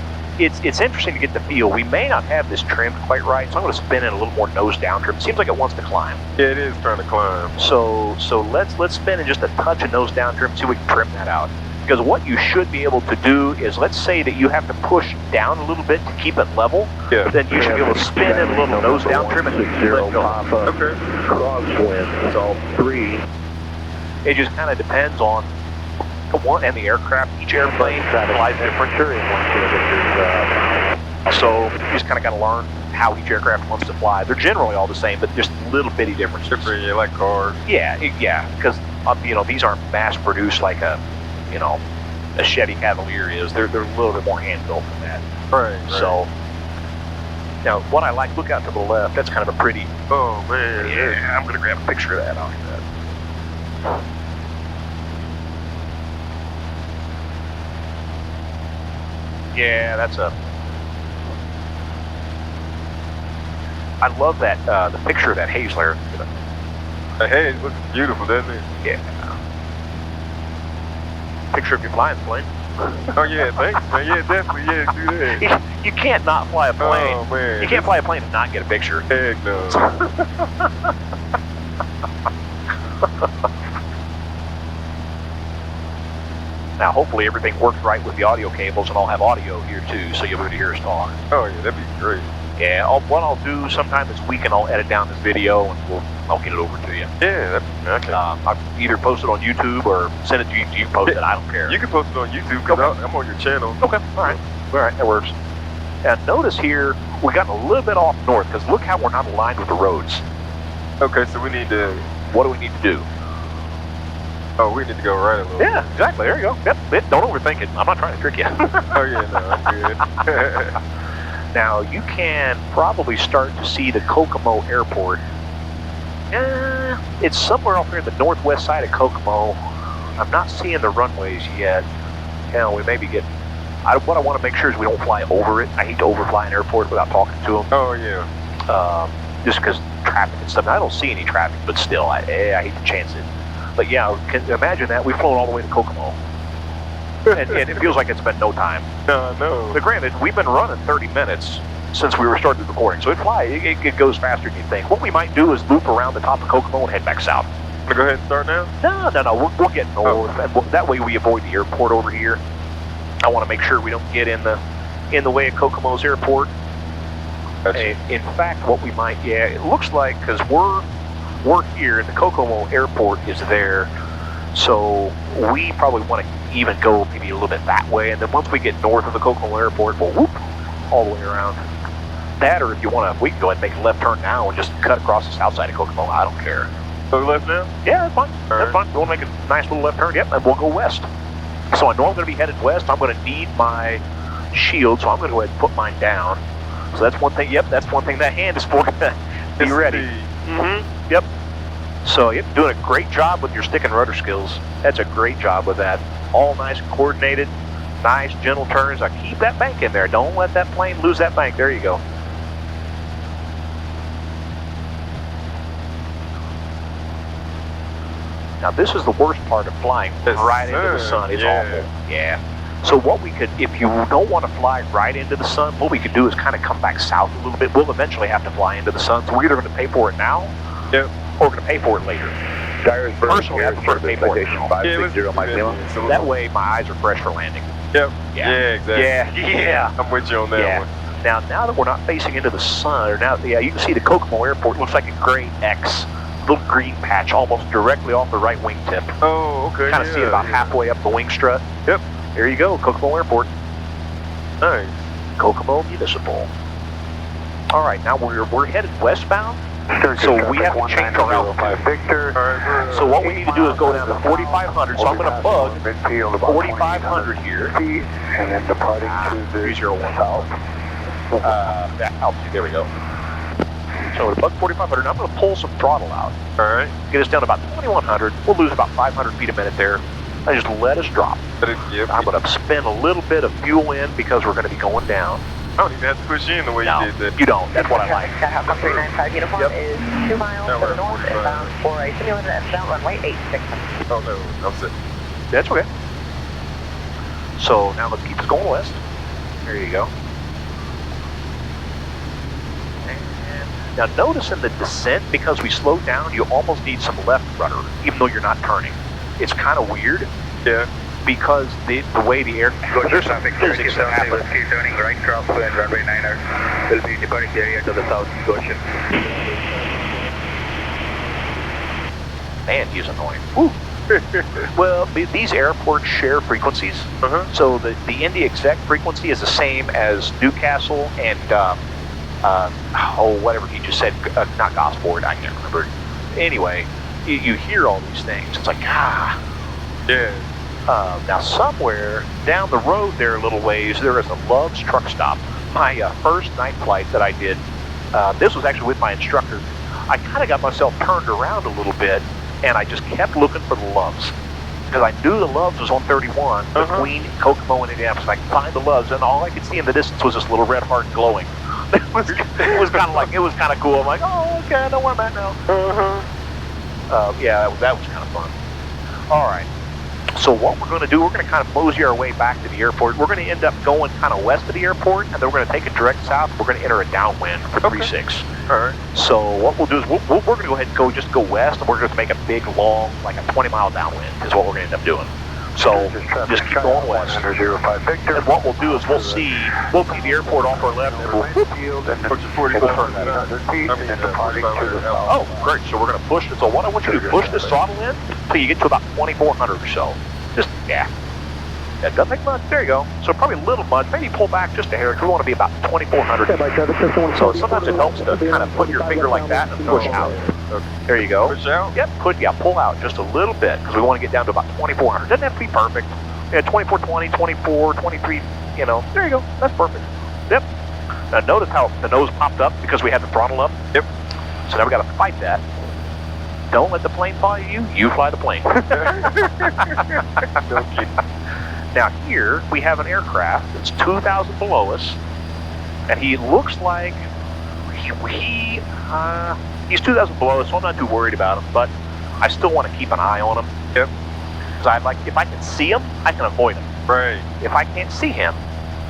it's interesting to get the feel. We may not have this trimmed quite right, so I'm going to spin it a little more nose down trim. It seems like it wants to climb.
Yeah, it is trying to climb.
So let's spin in just a touch of nose down trim, see if we can trim that out. Because what you should be able to do is, let's say that you have to push down a little bit to keep it level.
Yeah.
Then you should be able to spin in a little nose down trim and let go.
Okay.
Crosswind, so 3.
It just kind of depends on the one and the aircraft. Each airplane flies different. So you just kind of got to learn how each aircraft wants to fly. They're generally all the same, but just little bitty differences.
Different, yeah, like cars.
Yeah, because these aren't mass produced like a Chevy Cavalier is. They're a little bit more hand built than that.
Right.
So now, what I like, look out to the left. That's kind of a pretty.
Oh man.
Yeah, I'm gonna grab a picture of that. I'll do that. Yeah, that's a. I love that the picture of that Hazler.
The haze looks beautiful, doesn't it?
Yeah. Picture of your flying plane.
Oh yeah, thanks, man. Yeah, definitely. Yeah, do that.
You can't not fly a plane.
Oh man.
You can't fly a plane and not get a picture.
Heck no.
Now, hopefully everything works right with the audio cables, and I'll have audio here too, so you'll be able to hear us talk.
Oh yeah, that'd be great.
Yeah, what I'll do sometime this weekend, I'll edit down this video and I'll get it over to you.
Yeah, okay.
I'll either post it on YouTube or send it to you. You can post it. I don't care.
You can post it on YouTube because I'm on your channel.
Okay. All right, that works. And notice here we got a little bit off north because look how we're not aligned with the roads.
Okay, so we need to.
What do we need to do?
Oh, we need to go right a little.
Yeah, exactly. There you go. Yep. Don't overthink it. I'm not trying to trick you.
Oh yeah, no, I'm good.
Now, you can probably start to see the Kokomo Airport. It's somewhere off here in the northwest side of Kokomo. I'm not seeing the runways yet. We may be getting... what I want to make sure is we don't fly over it. I hate to overfly an airport without talking to them.
Oh, yeah.
Just because traffic and stuff. I don't see any traffic, but still, I hate to chance it. But yeah, can you imagine that? We've flown all the way to Kokomo. And it feels like it's been no time.
No.
But granted, we've been running 30 minutes since we started recording, so it goes faster than you think. What we might do is loop around the top of Kokomo and head back south.
Wanna go ahead and start now?
No. We'll get north, and that way we avoid the airport over here. I want to make sure we don't get in the way of Kokomo's airport.
Gotcha.
In fact, what we might, it looks like because we're here and the Kokomo airport is there. So we probably want to even go maybe a little bit that way, and then once we get north of the Kokomo airport, we'll whoop all the way around. That, or if you want to, we can go ahead and make a left turn now and just cut across the south side of Kokomo. I don't care.
So left now?
Yeah, that's fine.
All
That's fine. You want to make a nice little left turn? Yep, and we'll go west. So I know I'm going to be headed west. I'm going to need my shield, so I'm going to go ahead and put mine down. So that's one thing. Yep, that's one thing that hand is for. Be ready. Yep. So you're doing a great job with your stick and rudder skills. That's a great job with that. All nice and coordinated, nice gentle turns. Now keep that bank in there. Don't let that plane lose that bank. There you go. Now this is the worst part of flying right into the sun. It's awful. Yeah. So what we could, if you don't want to fly right into the sun, what we could do is kind of come back south a little bit. We'll eventually have to fly into the sun, so we're either going to pay for it now, or we're going to pay for it later. Personally, I prefer to pay for it now.
560 Mike Lima.
That way my eyes are fresh for landing.
Yep. Yeah, exactly.
Yeah.
I'm with you on that one.
Now that we're not facing into the sun, or now, you can see the Kokomo Airport looks like a gray X, little green patch almost directly off the right wingtip.
Oh, okay.
Kind of see it about halfway up the wing strut.
Yep.
There you go, Kokomo Airport.
Nice.
Kokomo Municipal. All right, now we're headed westbound, so we have to change our route. So what we need to do is go down to 4,500. So I'm going to bug 4,500 here.
And then departing to the
301 south. That altitude. There we go. So we're bug 4,500. I'm going to pull some throttle out.
All right.
Get us down to about 2,100. We'll lose about 500 feet a minute there. And just let us drop. I'm going to spin a little bit of fuel in because we're going to be going down.
I don't even have to push in the way you did that.
You don't. That's what I like.
Skyhawk 395 uniform is 2 miles to the north inbound for a simulated inbound runway 86.
Oh no, I'm set.
That's okay. So now let's keep us going west. There you go. Now notice in the descent, because we slowed down, you almost need some left rudder, even though you're not turning. It's kind of weird.
Yeah.
Because the way the air... There's some physics that happen.
Keep turning right crosswind, runway 9er. Will be departing the area to the south ocean.
Man, he's annoying. Woo. Well, these airports share frequencies. So the Indy exec frequency is the same as Newcastle and whatever he just said, not Gosport, I can't remember. Anyway, you hear all these things. It's like,
Yeah.
now somewhere down the road there a little ways, there is a Love's truck stop. My first night flight that I did, this was actually with my instructor. I kind of got myself turned around a little bit, and I just kept looking for the Loves. Because I knew the Loves was on 31 between Kokomo and Indianapolis. I could find the Loves, and all I could see in the distance was this little red heart glowing. It was kind of like, it was kind of cool. I'm like, oh, okay, I know where I'm at now. Yeah, that was kind of fun. All right. So what we're going to do, we're going to kind of mosey our way back to the airport. We're going to end up going kind of west of the airport, and then we're going to take it direct south. We're going to enter a downwind for 36.
All right.
So what we'll do is we're going to go ahead and just go west, and we're going to make a big, long, like a 20-mile downwind is what we're going to end up doing. So just keep going west. And what we'll do is we'll see the airport off our left, and we'll Oh, great. So we're going to push it. So what I want you to do, push this throttle in until you get to about 2,400 or so. Just, yeah. That doesn't make much. There you go. So probably a little much. Maybe pull back just a hair because we want to be about 2,400. So sometimes it helps to kind of put your finger like that and push out. There you go.
Push out?
Yep, pull out just a little bit because we want to get down to about 2,400. Doesn't have to be perfect. Yeah, 2420, 24, 23, you know. There you go. That's perfect. Yep. Now notice how the nose popped up because we had the throttle up.
Yep.
So now we got to fight that. Don't let the plane fly you. You fly the plane. Now here we have an aircraft that's 2,000 below us, and he looks like he's 2,000 below us, so I'm not too worried about him. But I still want to keep an eye on him.
Yep.
Because if I can see him, I can avoid him.
Right.
If I can't see him,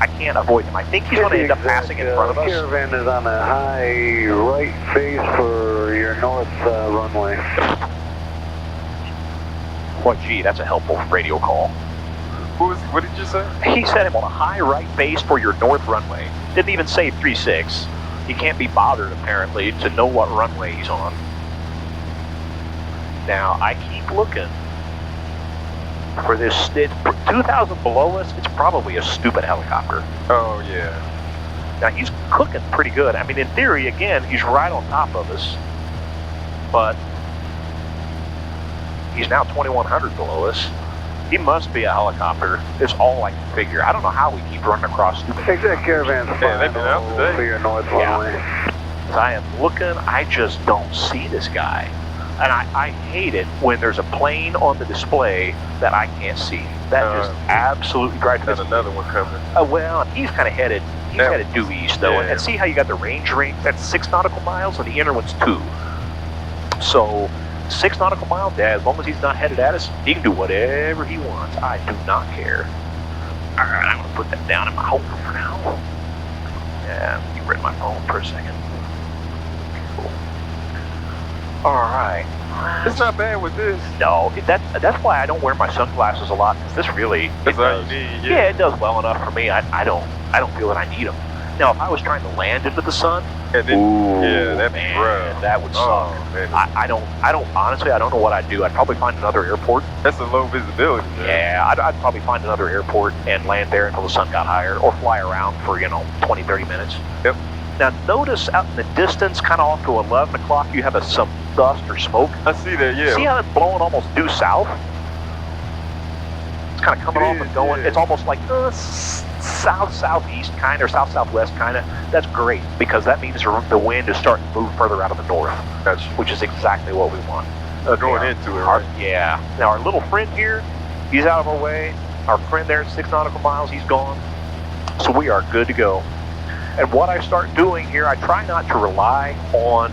I can't avoid him. I think he's going to end up passing in front of us.
Caravan is on a high right face for your north runway.
Well, gee, that's a helpful radio call.
What did you say?
He said him on a high right base for your north runway. Didn't even say 36. He can't be bothered, apparently, to know what runway he's on. Now, I keep looking for this. 2,000 below us, it's probably a stupid helicopter.
Oh, yeah.
Now, he's cooking pretty good. I mean, in theory, again, he's right on top of us. But he's now 2,100 below us. He must be a helicopter. It's all I can figure. I don't know how we keep running across stupid.
Exact caravan's
Yeah, they've been out today.
for your north runway.
As I am looking, I just don't see this guy. And I hate it when there's a plane on the display that I can't see. That just absolutely drives me.
There's another one coming.
Well, he's kind of headed due east, though.
Yeah.
And see how you got the range, that's 6 nautical miles, and the inner one's 2. So 6 nautical miles, as long as he's not headed at us, he can do whatever he wants. I do not care. All right, I'm going to put that down in my holder for now. Yeah, get rid of my phone for a second. Cool. All right.
It's not bad with this.
No, that's why I don't wear my sunglasses a lot. Because this really,
That's all you need.
yeah, it does well enough for me. I don't feel that I need them. Now, if I was trying to land into the sun,
And then, yeah, that'd be
man,
rough.
that would suck.
Oh, man.
I don't honestly, I don't know what I'd do. I'd probably find another airport.
That's a low visibility. Man.
Yeah, I'd probably find another airport and land there until the sun got higher, or fly around for 20, 30 minutes.
Yep.
Now notice out in the distance, kind of off to 11 o'clock, you have some dust or smoke.
I see that, yeah.
See how it's blowing almost due south? It's kind of coming off and going.
Yeah.
It's almost like south-southeast kind, or south-southwest kind of. That's great, because that means the wind is starting to move further out of the north, which is exactly what we want.
Going into it, right?
Yeah. Now, our little friend here, he's out of our way. Our friend there at 6 nautical miles, he's gone. So we are good to go. And what I start doing here, I try not to rely on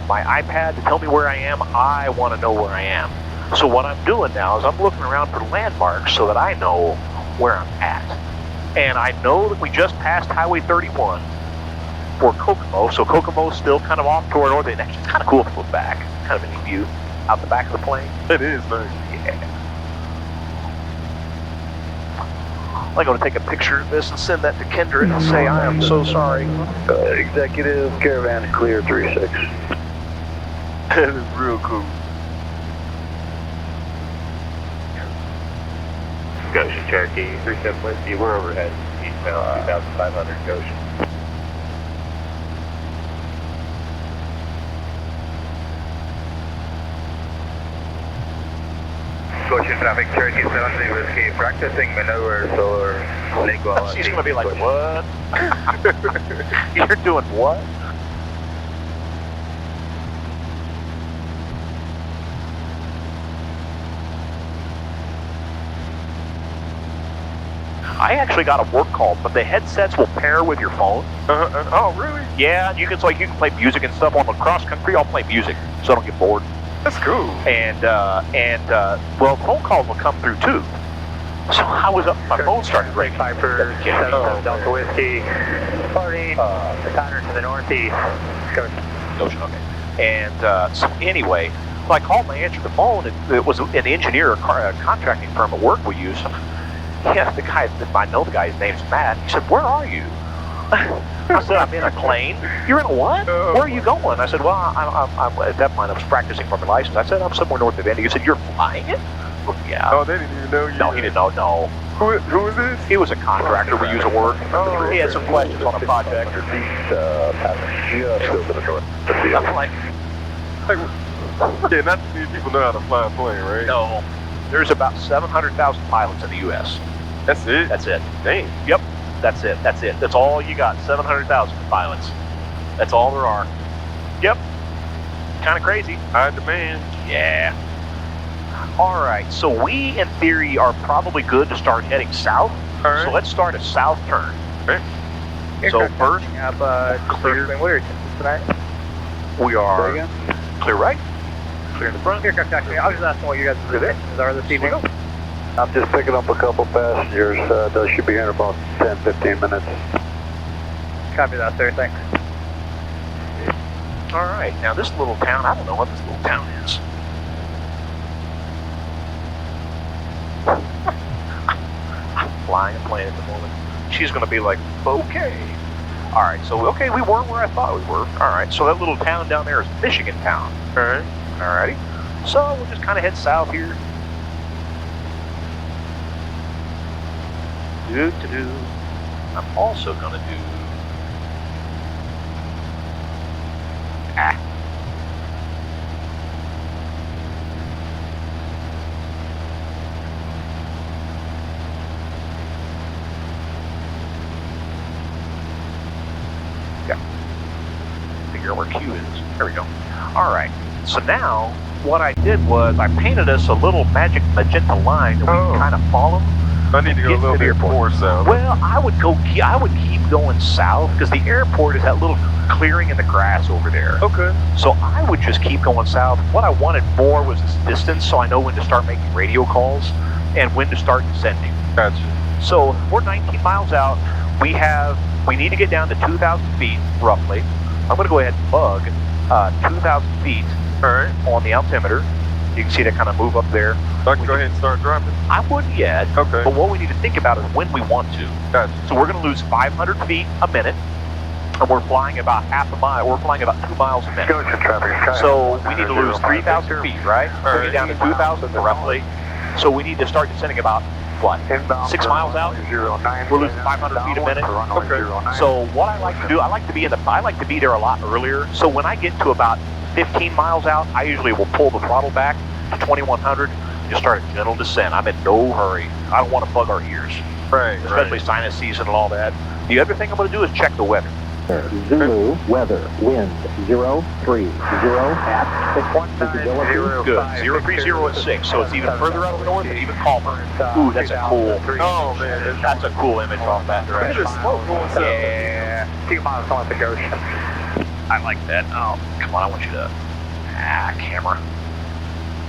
my iPad to tell me where I am. I want to know where I am. So what I'm doing now is I'm looking around for landmarks so that I know where I'm at. And I know that we just passed Highway 31. or Kokomo. So Kokomo's still kind of off toward north. And actually, it's kind of cool to look back. Kind of a neat view out the back of the plane.
It is, man.
Yeah. I'm going to take a picture of this and send that to Kendra and say, I am so sorry.
Executive Caravan clear 36.
That is real cool.
Goshen, Cherokee, 37 Whiskey, we're overhead. Eastbound 2500 Goshen. Goshen traffic, Cherokee 73 Whiskey, practicing maneuvers or legal.
She's going to be like, what? You're doing what? I actually got a work call, but the headsets will pair with your phone.
Oh, really?
Yeah, you can play music and stuff on the cross country. I'll play music, so I don't get bored.
That's cool.
And well, phone calls will come through too. So I was up, my phone started ringing.
Piper, Delta Whiskey, party, the Connor to the northeast.
Goshen, okay. And so anyway, so I called and I answered the phone. It was an engineer, a contracting firm at work we use. Yeah, the guy, I know the guy's name's Matt. He said, where are you? I said, I'm in a plane. You're in a what? Where are you going? I said, well, I'm at that point, I was practicing for my license. I said, I'm somewhere north of India. He said, you're flying it? Well, yeah.
Oh, they didn't even know you.
No, he didn't know, no.
Who is this?
He was a contractor we use at work. He had some questions on a project. I'm like,
yeah, not too many people know how to fly a plane, right?
no. There's about 700,000 pilots in the U.S.
That's it?
That's it.
Dang.
Yep. That's it. That's it. That's all you got. 700,000 pilots. That's all there are. Yep. Kind of crazy.
High demand.
Yeah. All right. So we, in theory, are probably good to start heading south.
All right.
So let's start a south turn.
Okay.
So first,
Clear.
we are clear right. Clear in the front.
Aircraft taxi. I was just asking what you guys are this evening.
I'm just picking up a couple passengers. They should be here in about 10-15 minutes.
Copy that, sir. Thanks.
All right. Now this little town, I don't know what this little town is. I'm flying a plane at the moment. She's going to be like, okay. All right. So, okay, we were where I thought we were. All right. So that little town down there is Michigan town.
All right.
Alrighty. So we'll just kind of head south here. I'm also gonna do. Yeah. Figure out where Q is. There we go. All right. So now, what I did was I painted us a little magic magenta line that we can kind of follow.
I need to go a little bit more south.
Well, I would keep going south because the airport is that little clearing in the grass over there.
Okay.
So I would just keep going south. What I wanted more was this distance, so I know when to start making radio calls and when to start descending.
Gotcha.
So we're 19 miles out. We need to get down to 2,000 feet roughly. I'm going to go ahead and bug 2,000 feet.
All right.
On the altimeter. You can see that kind of move up there.
So I can go ahead and start dropping?
I wouldn't yet.
Okay.
But what we need to think about is when we want to.
Gotcha.
So we're going to lose 500 feet a minute, and we're flying about half a mile. We're flying about 2 miles a minute. So we need to lose 3,000 feet, right?
All
Bring it down to 2,000 roughly. So we need to start descending about, what, 6 miles out? We're losing 500 feet a minute.
Okay.
So what I like to do, I like to be there a lot earlier. So when I get to about 15 miles out, I usually will pull the throttle back to 2100 and just start a gentle descent. I'm in no hurry. I don't want to bug our ears,
Right.
especially sinus season and all that. The other thing I'm going to do is check the weather.
Zulu, weather, wind, 030 at 6.
Good. 030 at 6, so it's even further out of the north and even calmer. Ooh, that's a cool.
Oh, man.
That's a cool image off that direction.
There's smoke going south.
Yeah.
2 miles north of Goshen.
I like that. Oh, come on, I want you to. Camera.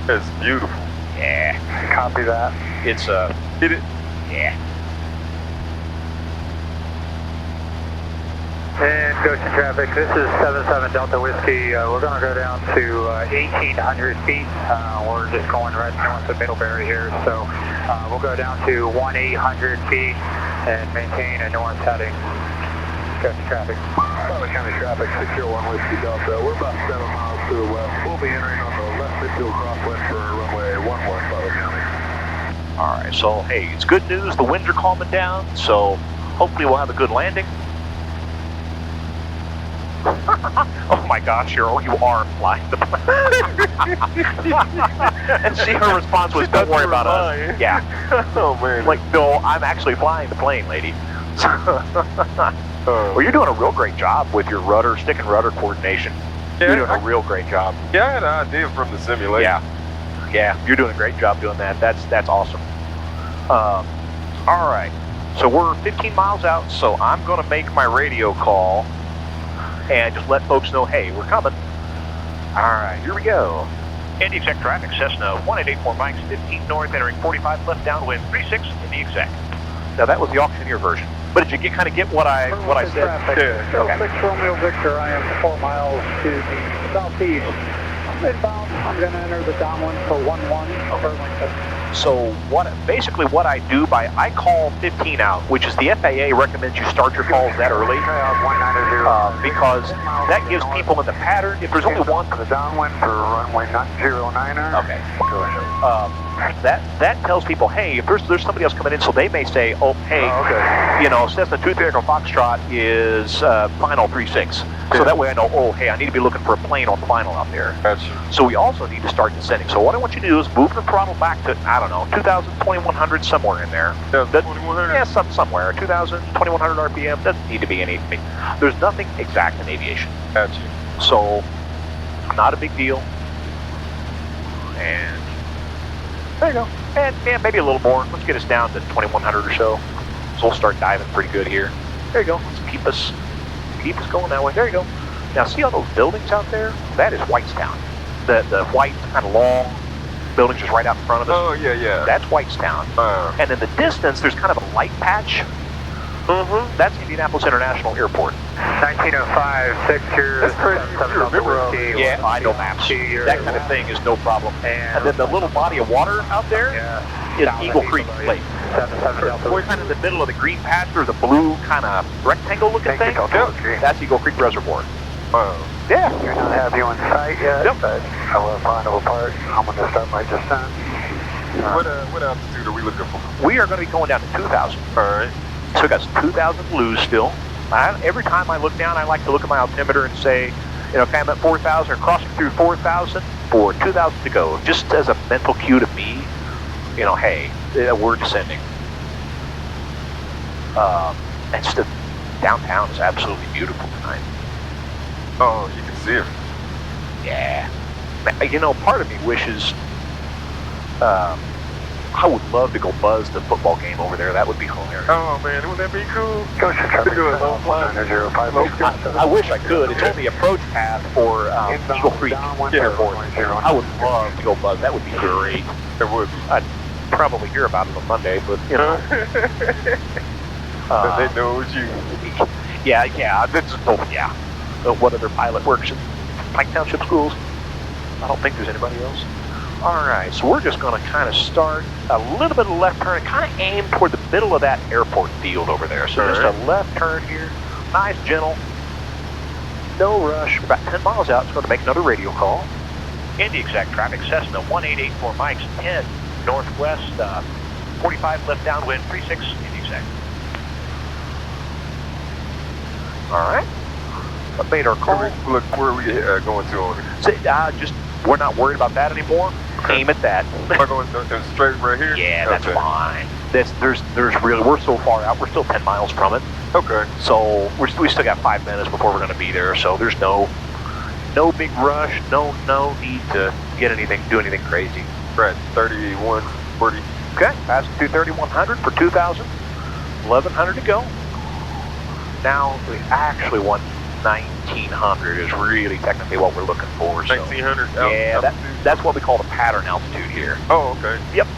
That's beautiful.
Yeah.
Copy that.
It's
Hit it.
yeah.
And Goshen traffic, this is 77 Delta Whiskey. We're going to go down to 1,800 feet. We're just going right north of Middlebury here, so we'll go down to 1,800 feet and maintain a north heading. Goshen traffic.
Butler County traffic, 601 Whiskey Delta. We're about 7 miles to the west. We'll be entering on the left midfield crosswind for runway 11, Butler County.
All right, so hey, it's good news. The winds are calming down, so hopefully we'll have a good landing. Oh my gosh, Cheryl, you are flying the plane. And see, her response was, don't worry about us. Yeah.
Oh man.
Like, no, I'm actually flying the plane, lady. Well, you're doing a real great job with your rudder, stick and rudder coordination. You're doing a real great job.
Yeah, I had an idea from the simulation.
Yeah, you're doing a great job doing that. That's awesome. All right, so we're 15 miles out, so I'm going to make my radio call and just let folks know, hey, we're coming. All right, here we go. Indy exec traffic, Cessna 1884 mics, 15 north, entering 45 left downwind, 36 Indy exec. Now that was the auctioneer version, but did you kind of get what I said?
Yeah.
Okay.
6 Romeo Victor, I am 4 miles to the southeast. Midbound, I'm going to enter the downwind for 11 over Lincoln.
So basically what I do I call 15 out, which is the FAA recommends you start your calls that early, because that gives people in the pattern, if there's only one.
The downwind for runway 909er.
Okay. That tells people, hey, if there's somebody else coming in, so they may say, oh, hey, you know, Cessna 230 Foxtrot is final 36. So that way I know, oh, hey, I need to be looking for a plane on final out there.
Gotcha.
So we also need to start descending. So what I want you to do is move the throttle back to, I don't know, 2,000, 2,100, somewhere in there.
2,100?
Yeah, somewhere. 2,000, 2,100 RPM. Doesn't need to be anything. There's nothing exact in aviation.
Gotcha.
So, not a big deal. And there you go. And maybe a little more. Let's get us down to 2,100 or so. So we'll start diving pretty good here. There you go. Let's keep us going that way. There you go. Now see all those buildings out there? That is Whitestown. The white kind of long buildings just right out in front of us.
Oh yeah.
That's Whitestown. And in the distance, there's kind of a light patch. That's Indianapolis International Airport.
1905, 6 years.
That's crazy. You remember?
Yeah, I know maps. That kind of thing is no problem. And then the little body of water out there is Eagle Creek Lake. We're kind of in the middle of the green patch, or the blue kind of rectangle-looking thing. That's Eagle Creek Reservoir. Yeah.
You're not have you in sight yet,
Yep.
but I will find a part. I'm going to start my descent.
What altitude are we looking for?
We are going to be going down to 2,000.
All right.
So we got 2,000 blues still. Every time I look down, I like to look at my altimeter and say, you know, okay, I'm at 4,000 or crossing through 4,000 for 2,000 to go. Just as a mental cue to me, you know, hey, we're descending. And just the downtown is absolutely beautiful tonight.
Oh, you can see it.
Yeah. You know, part of me wishes I would love to go buzz the football game over there. That would be hilarious.
Oh man, wouldn't that be cool?
Goshen traffic,
Do a low fly.
I wish I could. It's on the approach path for Eagle Creek Airport. I would love to go buzz. That would be great.
There would be.
I'd probably hear about it on Monday, but you know.
They know it's you.
Yeah. What other pilot works in Pike Township schools? I don't think there's anybody else. All right, so we're just going to kind of start a little bit of left turn and kind of aim toward the middle of that airport field over there. So just a left turn here, nice, gentle, no rush. We're about 10 miles out. It's going to make another radio call. Indy exact traffic, Cessna 1884 mics, 10 northwest, 45 left downwind, 36 Indy exact. All right. I made our call.
Look, where are we going to on it?
So, we're not worried about that anymore.
Okay.
Aim at that.
Am I going straight right here?
Yeah, that's fine. There's really, we're so far out. We're still 10 miles from it.
Okay.
So we still got 5 minutes before we're going to be there. So there's no big rush. No need to do anything crazy.
Right, 3140.
Okay, passing through 3100 for 2,000. 1,100 to go. Now we actually want 1,900 is really technically what we're looking for. So.
1,900.
Yeah, that's what we call the pattern altitude here.
Oh, okay.
Yep.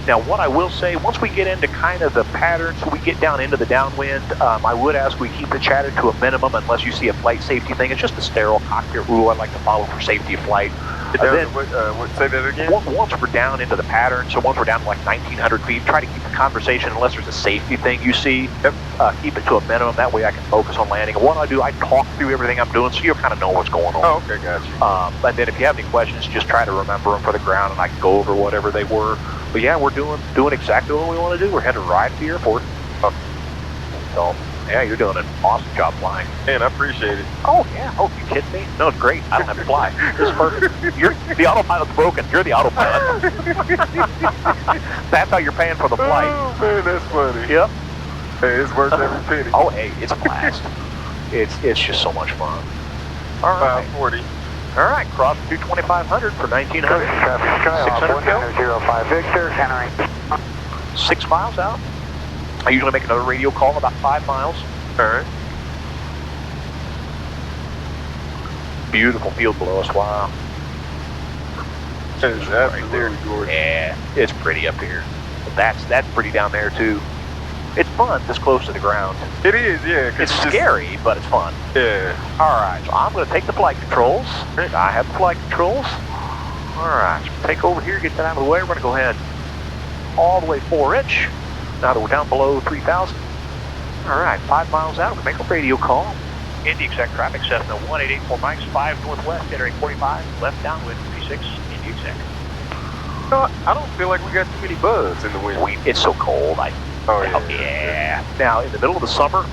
Now, what I will say, once we get into kind of the patterns, we get down into the downwind, I would ask we keep the chatter to a minimum unless you see a flight safety thing. It's just a sterile cockpit rule I like to follow for safety of flight.
Then, say that again?
Once we're down into the pattern, so once we're down to like 1,900 feet, try to keep the conversation, unless there's a safety thing you see, keep it to a minimum. That way I can focus on landing. And what I do, I talk through everything I'm doing so you kind of know what's going on.
Oh, okay, gotcha.
And then if you have any questions, just try to remember them for the ground, and I can go over whatever they were. But yeah, we're doing exactly what we want to do. We're headed right to the airport. So, yeah, you're doing an awesome job flying.
Man, I appreciate it.
Oh, yeah. Oh, you kidding me? No, it's great. I don't have to fly. This is perfect. The autopilot's broken. You're the autopilot. That's how you're paying for the flight.
Oh, man, that's funny.
Yep.
Hey, it's worth every penny.
Oh, hey, it's a blast. It's just so much fun. All right.
540.
All right, cross to 2,500 for 1,900.
Traffic Sky
600
05 Victor, entering.
6 miles out. I usually make another radio call about 5 miles.
All right.
Beautiful field below us. Wow.
It's absolutely gorgeous.
Yeah, it's pretty up here. But that's pretty down there too. It's fun this close to the ground.
It is, yeah.
It's scary, but it's fun.
Yeah.
All right, so I'm going to take the flight controls. I have the flight controls. All right, so take over here, get that out of the way. We're going to go ahead all the way 4-inch. Now that we're down below 3,000. All right, 5 miles out, we'll make a radio call. Indy exec traffic, Cessna 1884 mics, 5 northwest, entering 45, left downwind, 36, Indy exec.
No, I don't feel like we got too many bugs in the wind.
It's so cold.
Oh, yeah.
Now, in the middle of the summer,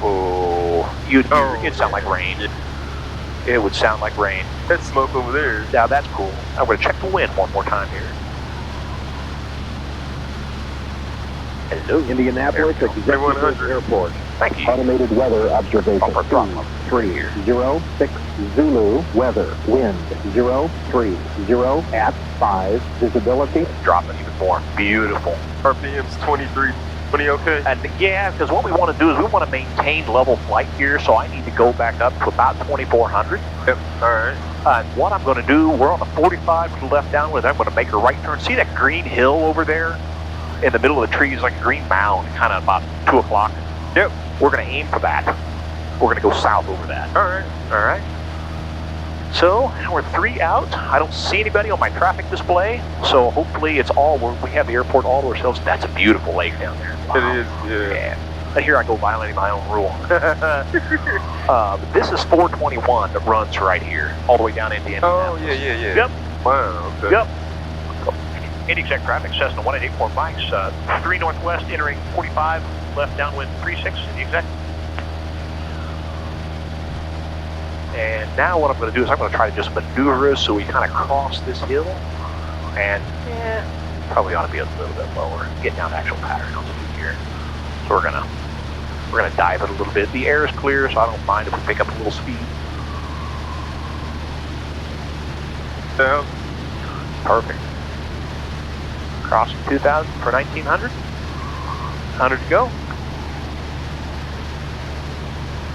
it'd sound like rain. It would sound like rain.
That smoke over there.
Now, that's cool. I'm going to check the wind one more time here. Hello.
Indianapolis Executive Airport.
Thank you.
Automated weather observation. 306 Zulu. Weather. Wind 030 at 5. Visibility.
Dropping even more. Beautiful.
RPM's 2320, okay?
And yeah, because what we want to do is we want to maintain level flight here, so I need to go back up to about 2,400.
Yep, all right.
And what I'm going to do, we're on the 45 to the left downwind. I'm going to make a right turn. See that green hill over there? In the middle of the trees, like a green mound, kind of about 2 o'clock.
Yep.
We're going to aim for that. We're going to go south over that.
All right.
All right. So, we're 3 out. I don't see anybody on my traffic display, so hopefully it's all, we have the airport all to ourselves. That's a beautiful lake down there. Wow.
It is, yeah.
And here I go violating my own rule. This is 421 that runs right here, all the way down into Indianapolis.
Oh, yeah.
Yep.
Wow, okay.
Yep. Indy exec traffic, Cessna 1884 mics, 3 northwest, entering 45, left downwind 36, Indy exec. And now what I'm going to do is I'm going to try to just maneuver us so we kind of cross this hill, and probably ought to be a little bit lower, get down to actual pattern on the here. So we're gonna dive it a little bit. The air is clear, so I don't mind if we pick up a little speed.
Down.
Perfect. Crossing 2,000 for 1,900. 100 to go.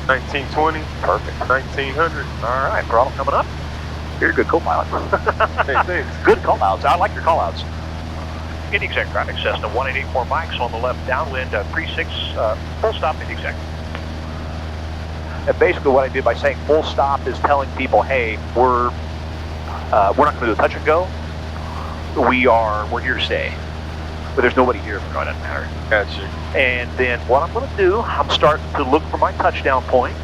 1920.
Perfect.
1900.
All right, throttle coming up. You're a good co-pilot.
Hey, thanks.
Good call-outs. I like your call-outs. Indy exec traffic, Cessna 1884 mics on the left downwind, 36, full stop, Indy exec. And basically what I did by saying full stop is telling people, hey, we're not going to do a touch and go. We're here to stay. But there's nobody here, so it doesn't matter.
Gotcha.
And then what I'm going to do, I'm starting to look for my touchdown point,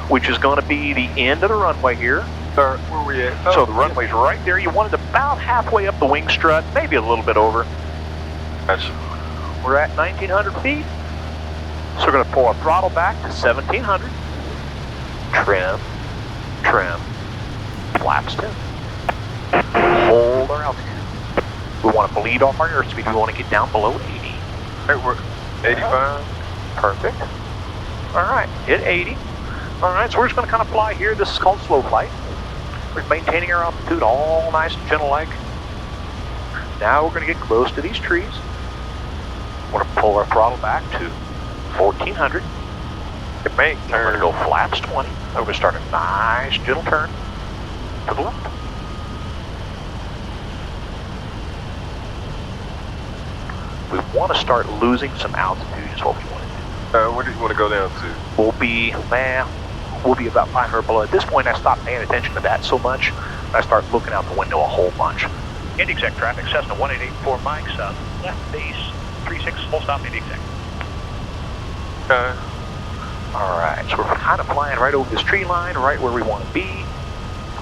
which is going to be the end of the runway here.
Where are we at? Oh,
so the runway's right there. You want it about halfway up the wing strut, maybe a little bit over.
Gotcha.
We're at 1,900 feet. So we're going to pull our throttle back to 1,700. Trim. Flaps 10. Hold our altitude. We want to bleed off our airspeed. We want to get down below 80.
Hey, we're 85.
Perfect. All right, hit 80. All right, so we're just going to kind of fly here. This is called slow flight. We're maintaining our altitude all nice and gentle-like. Now we're going to get close to these trees. We're going to pull our throttle back to 1,400.
It may
We're
turn.
going to go flaps 20. We're going to start a nice gentle turn to the left. We want to start losing some altitude is what we want to do.
Where do you want to go down to?
We'll be about 500 below. At this point, I stopped paying attention to that so much, I start looking out the window a whole bunch. Indy exec traffic, Cessna 1884 Mike, left base, 36, full stop, Indy exec. Alright, so we're kind of flying right over this tree line, right where we want to be.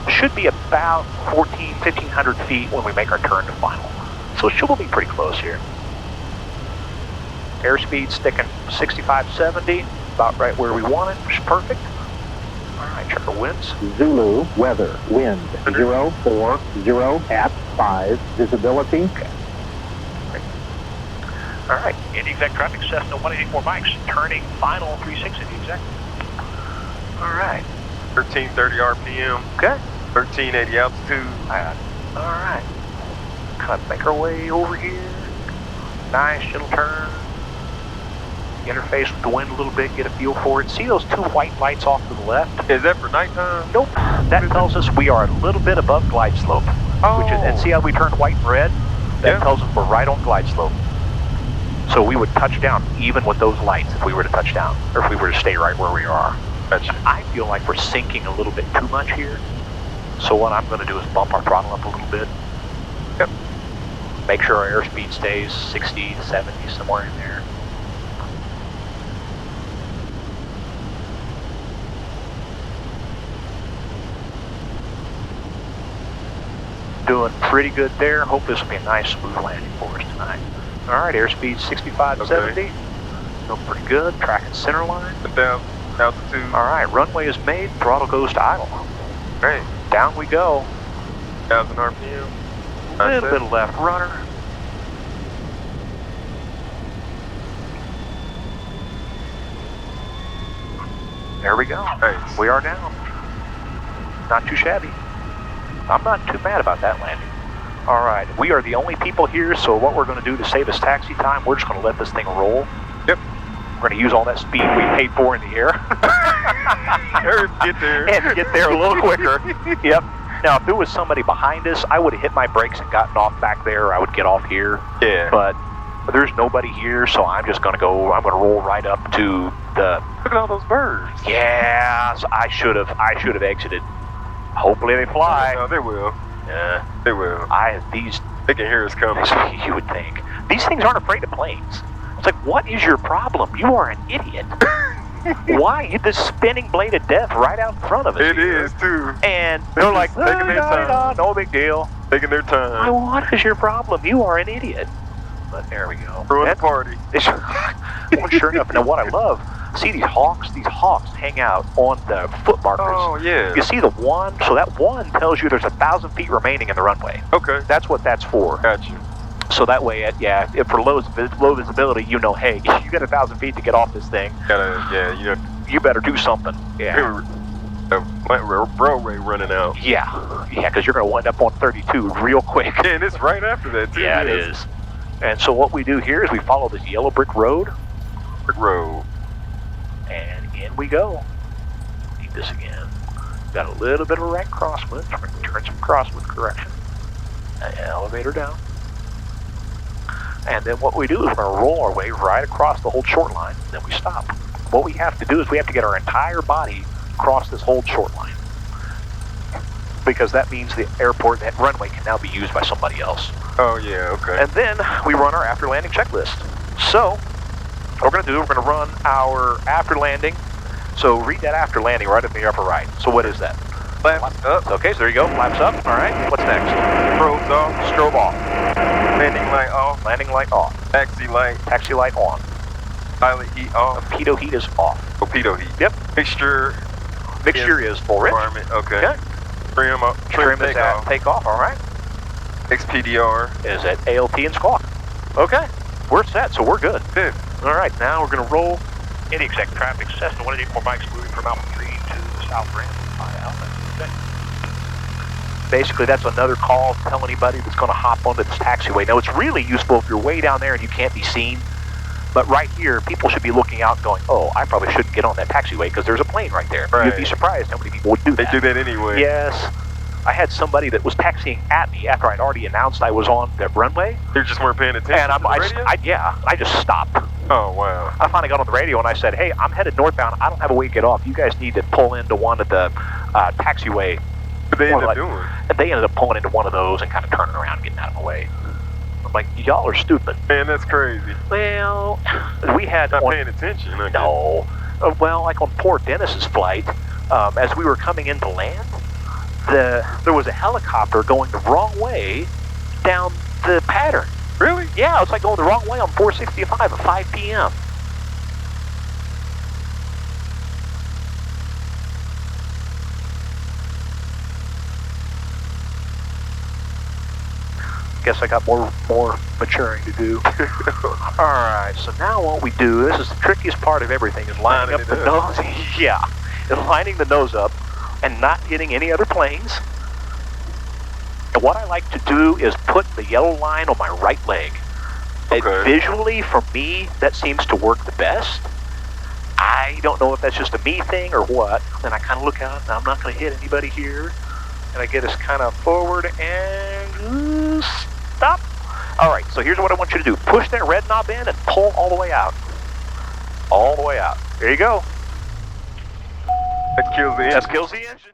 Should be about 1,500 feet when we make our turn to final. So we'll be pretty close here. Airspeed sticking 65, 70, about right where we want it, which is perfect. Alright, check our winds.
Zulu, weather, wind, 040 at 5, visibility.
Okay. Alright, Indy exec traffic, Cessna 1884 Mike's, turning final 36 Indy exec. Alright.
1330 RPM.
Okay.
1380 altitude.
Alright. Kind of make our way over here. Nice gentle turn. Interface with the wind a little bit, get a feel for it. See those two white lights off to the left?
Is that for nighttime?
Nope. That tells us we are a little bit above glide slope.
Oh.
Which is, and see how we turned white and red? That tells us we're right on glide slope. So we would touch down even with those lights if we were to touch down, or if we were to stay right where we are.
Gotcha.
I feel like we're sinking a little bit too much here. So what I'm going to do is bump our throttle up a little bit.
Yep.
Make sure our airspeed stays 60 to 70, somewhere in there. Doing pretty good there. Hope this will be a nice smooth landing for us tonight. Alright, airspeed 65 to 70. Doing pretty good. Tracking center line.
Down altitude.
Alright, runway is made. Throttle goes to idle.
Great.
Down we go.
1,000 RPM.
A little bit of left rudder. There we go.
Nice.
We are down. Not too shabby. I'm not too mad about that landing. Alright, we are the only people here, so what we're going to do to save us taxi time, we're just going to let this thing roll.
Yep.
We're going to use all that speed we paid for in the air.
Get there.
And get there a little quicker. Yep. Now, if there was somebody behind us, I would have hit my brakes and gotten off back there. I would get off here.
Yeah.
But there's nobody here, so I'm just going to go, I'm going to roll right up to the...
Look at all those birds.
Yeah, so I should have exited. Hopefully they fly.
No, they will.
Yeah.
They will.
They
can hear us coming.
You would think. These things aren't afraid of planes. It's like, what is your problem? You are an idiot. Why? Hit this spinning blade of death right out in front of us.
It is, too.
And they're like,
taking their time.
no big deal.
Taking their time.
What is your problem? You are an idiot. But there we go.
Throwing a party.
Well, sure enough. Now, what I love, see these hawks hang out on the foot markers.
Oh, yeah.
You see the one? So that one tells you there's 1,000 feet remaining in the runway.
Okay.
That's what that's for.
Gotcha.
So that way, if for low visibility, you know, hey, you got 1,000 feet to get off this thing. You better do something. Yeah.
Roadway running out.
Yeah, because you're going to wind up on 32 real quick.
Yeah, and it's right after that, too.
Yeah, it is. And so what we do here is we follow this yellow brick road. And in we go. Need this again. Got a little bit of right crosswind. We're going to turn some crosswind correction. Elevator down. And then what we do is we're going to roll our way right across the whole short line. Then we stop. What we have to do is we have to get our entire body across this whole short line. Because that means the airport, that runway can now be used by somebody else.
Oh, yeah, okay.
And then we run our after landing checklist. So, what we're going to do, we're going to run our after landing. So read that after landing right up in the upper right. So what is that?
Flaps up.
Okay, so there you go. Flaps up. All right. What's next?
Strobes off.
Strobe off.
Landing light off.
Landing light off.
Taxi light.
Taxi light on.
Pilot heat off.
Pitot heat is off.
Pitot heat.
Yep.
Mixture
is full rich.
Okay.
Okay.
Trim up.
Trim is at takeoff. All right.
XPDR
is at ALT and squawk. Okay. We're set, so we're good.
Good.
All right, now we're going to roll. Indy exec traffic, Cessna 1884 Mike's moving from Alpha 3 to the south ramp. Basically, that's another call. Tell anybody that's going to hop onto this taxiway. Now, it's really useful if you're way down there and you can't be seen. But right here, people should be looking out and going, oh, I probably shouldn't get on that taxiway because there's a plane right there.
Right.
You'd be surprised how many people would do that.
They do that anyway.
Yes. I had somebody that was taxiing at me after I'd already announced I was on the runway.
You just weren't paying attention
And
to the radio?
I just stopped.
Oh, wow.
I finally got on the radio and I said, hey, I'm headed northbound. I don't have a way to get off. You guys need to pull into one of the taxiway.
What they ended up doing?
And they ended up pulling into one of those and kind of turning around and getting out of my way. I'm like, y'all are stupid.
Man, that's crazy.
Well, we had...
Not paying attention. I guess.
No. Well, like on poor Dennis's flight, as we were coming into land, there was a helicopter going the wrong way down the pattern.
Really?
Yeah, it's like going the wrong way on 465 at 5 p.m. Guess I got more maturing to do. All right, so now what we do, this is the trickiest part of everything, is lining up the nose. Yeah, is lining the nose up and not hitting any other planes. And what I like to do is put the yellow line on my right leg.
Okay.
And visually, for me, that seems to work the best. I don't know if that's just a me thing or what. Then I kind of look out, and I'm not going to hit anybody here. And I get us kind of forward and stop. All right, so here's what I want you to do. Push that red knob in and pull all the way out. All the way out. There you go.
That kills the engine.
That kills the engine.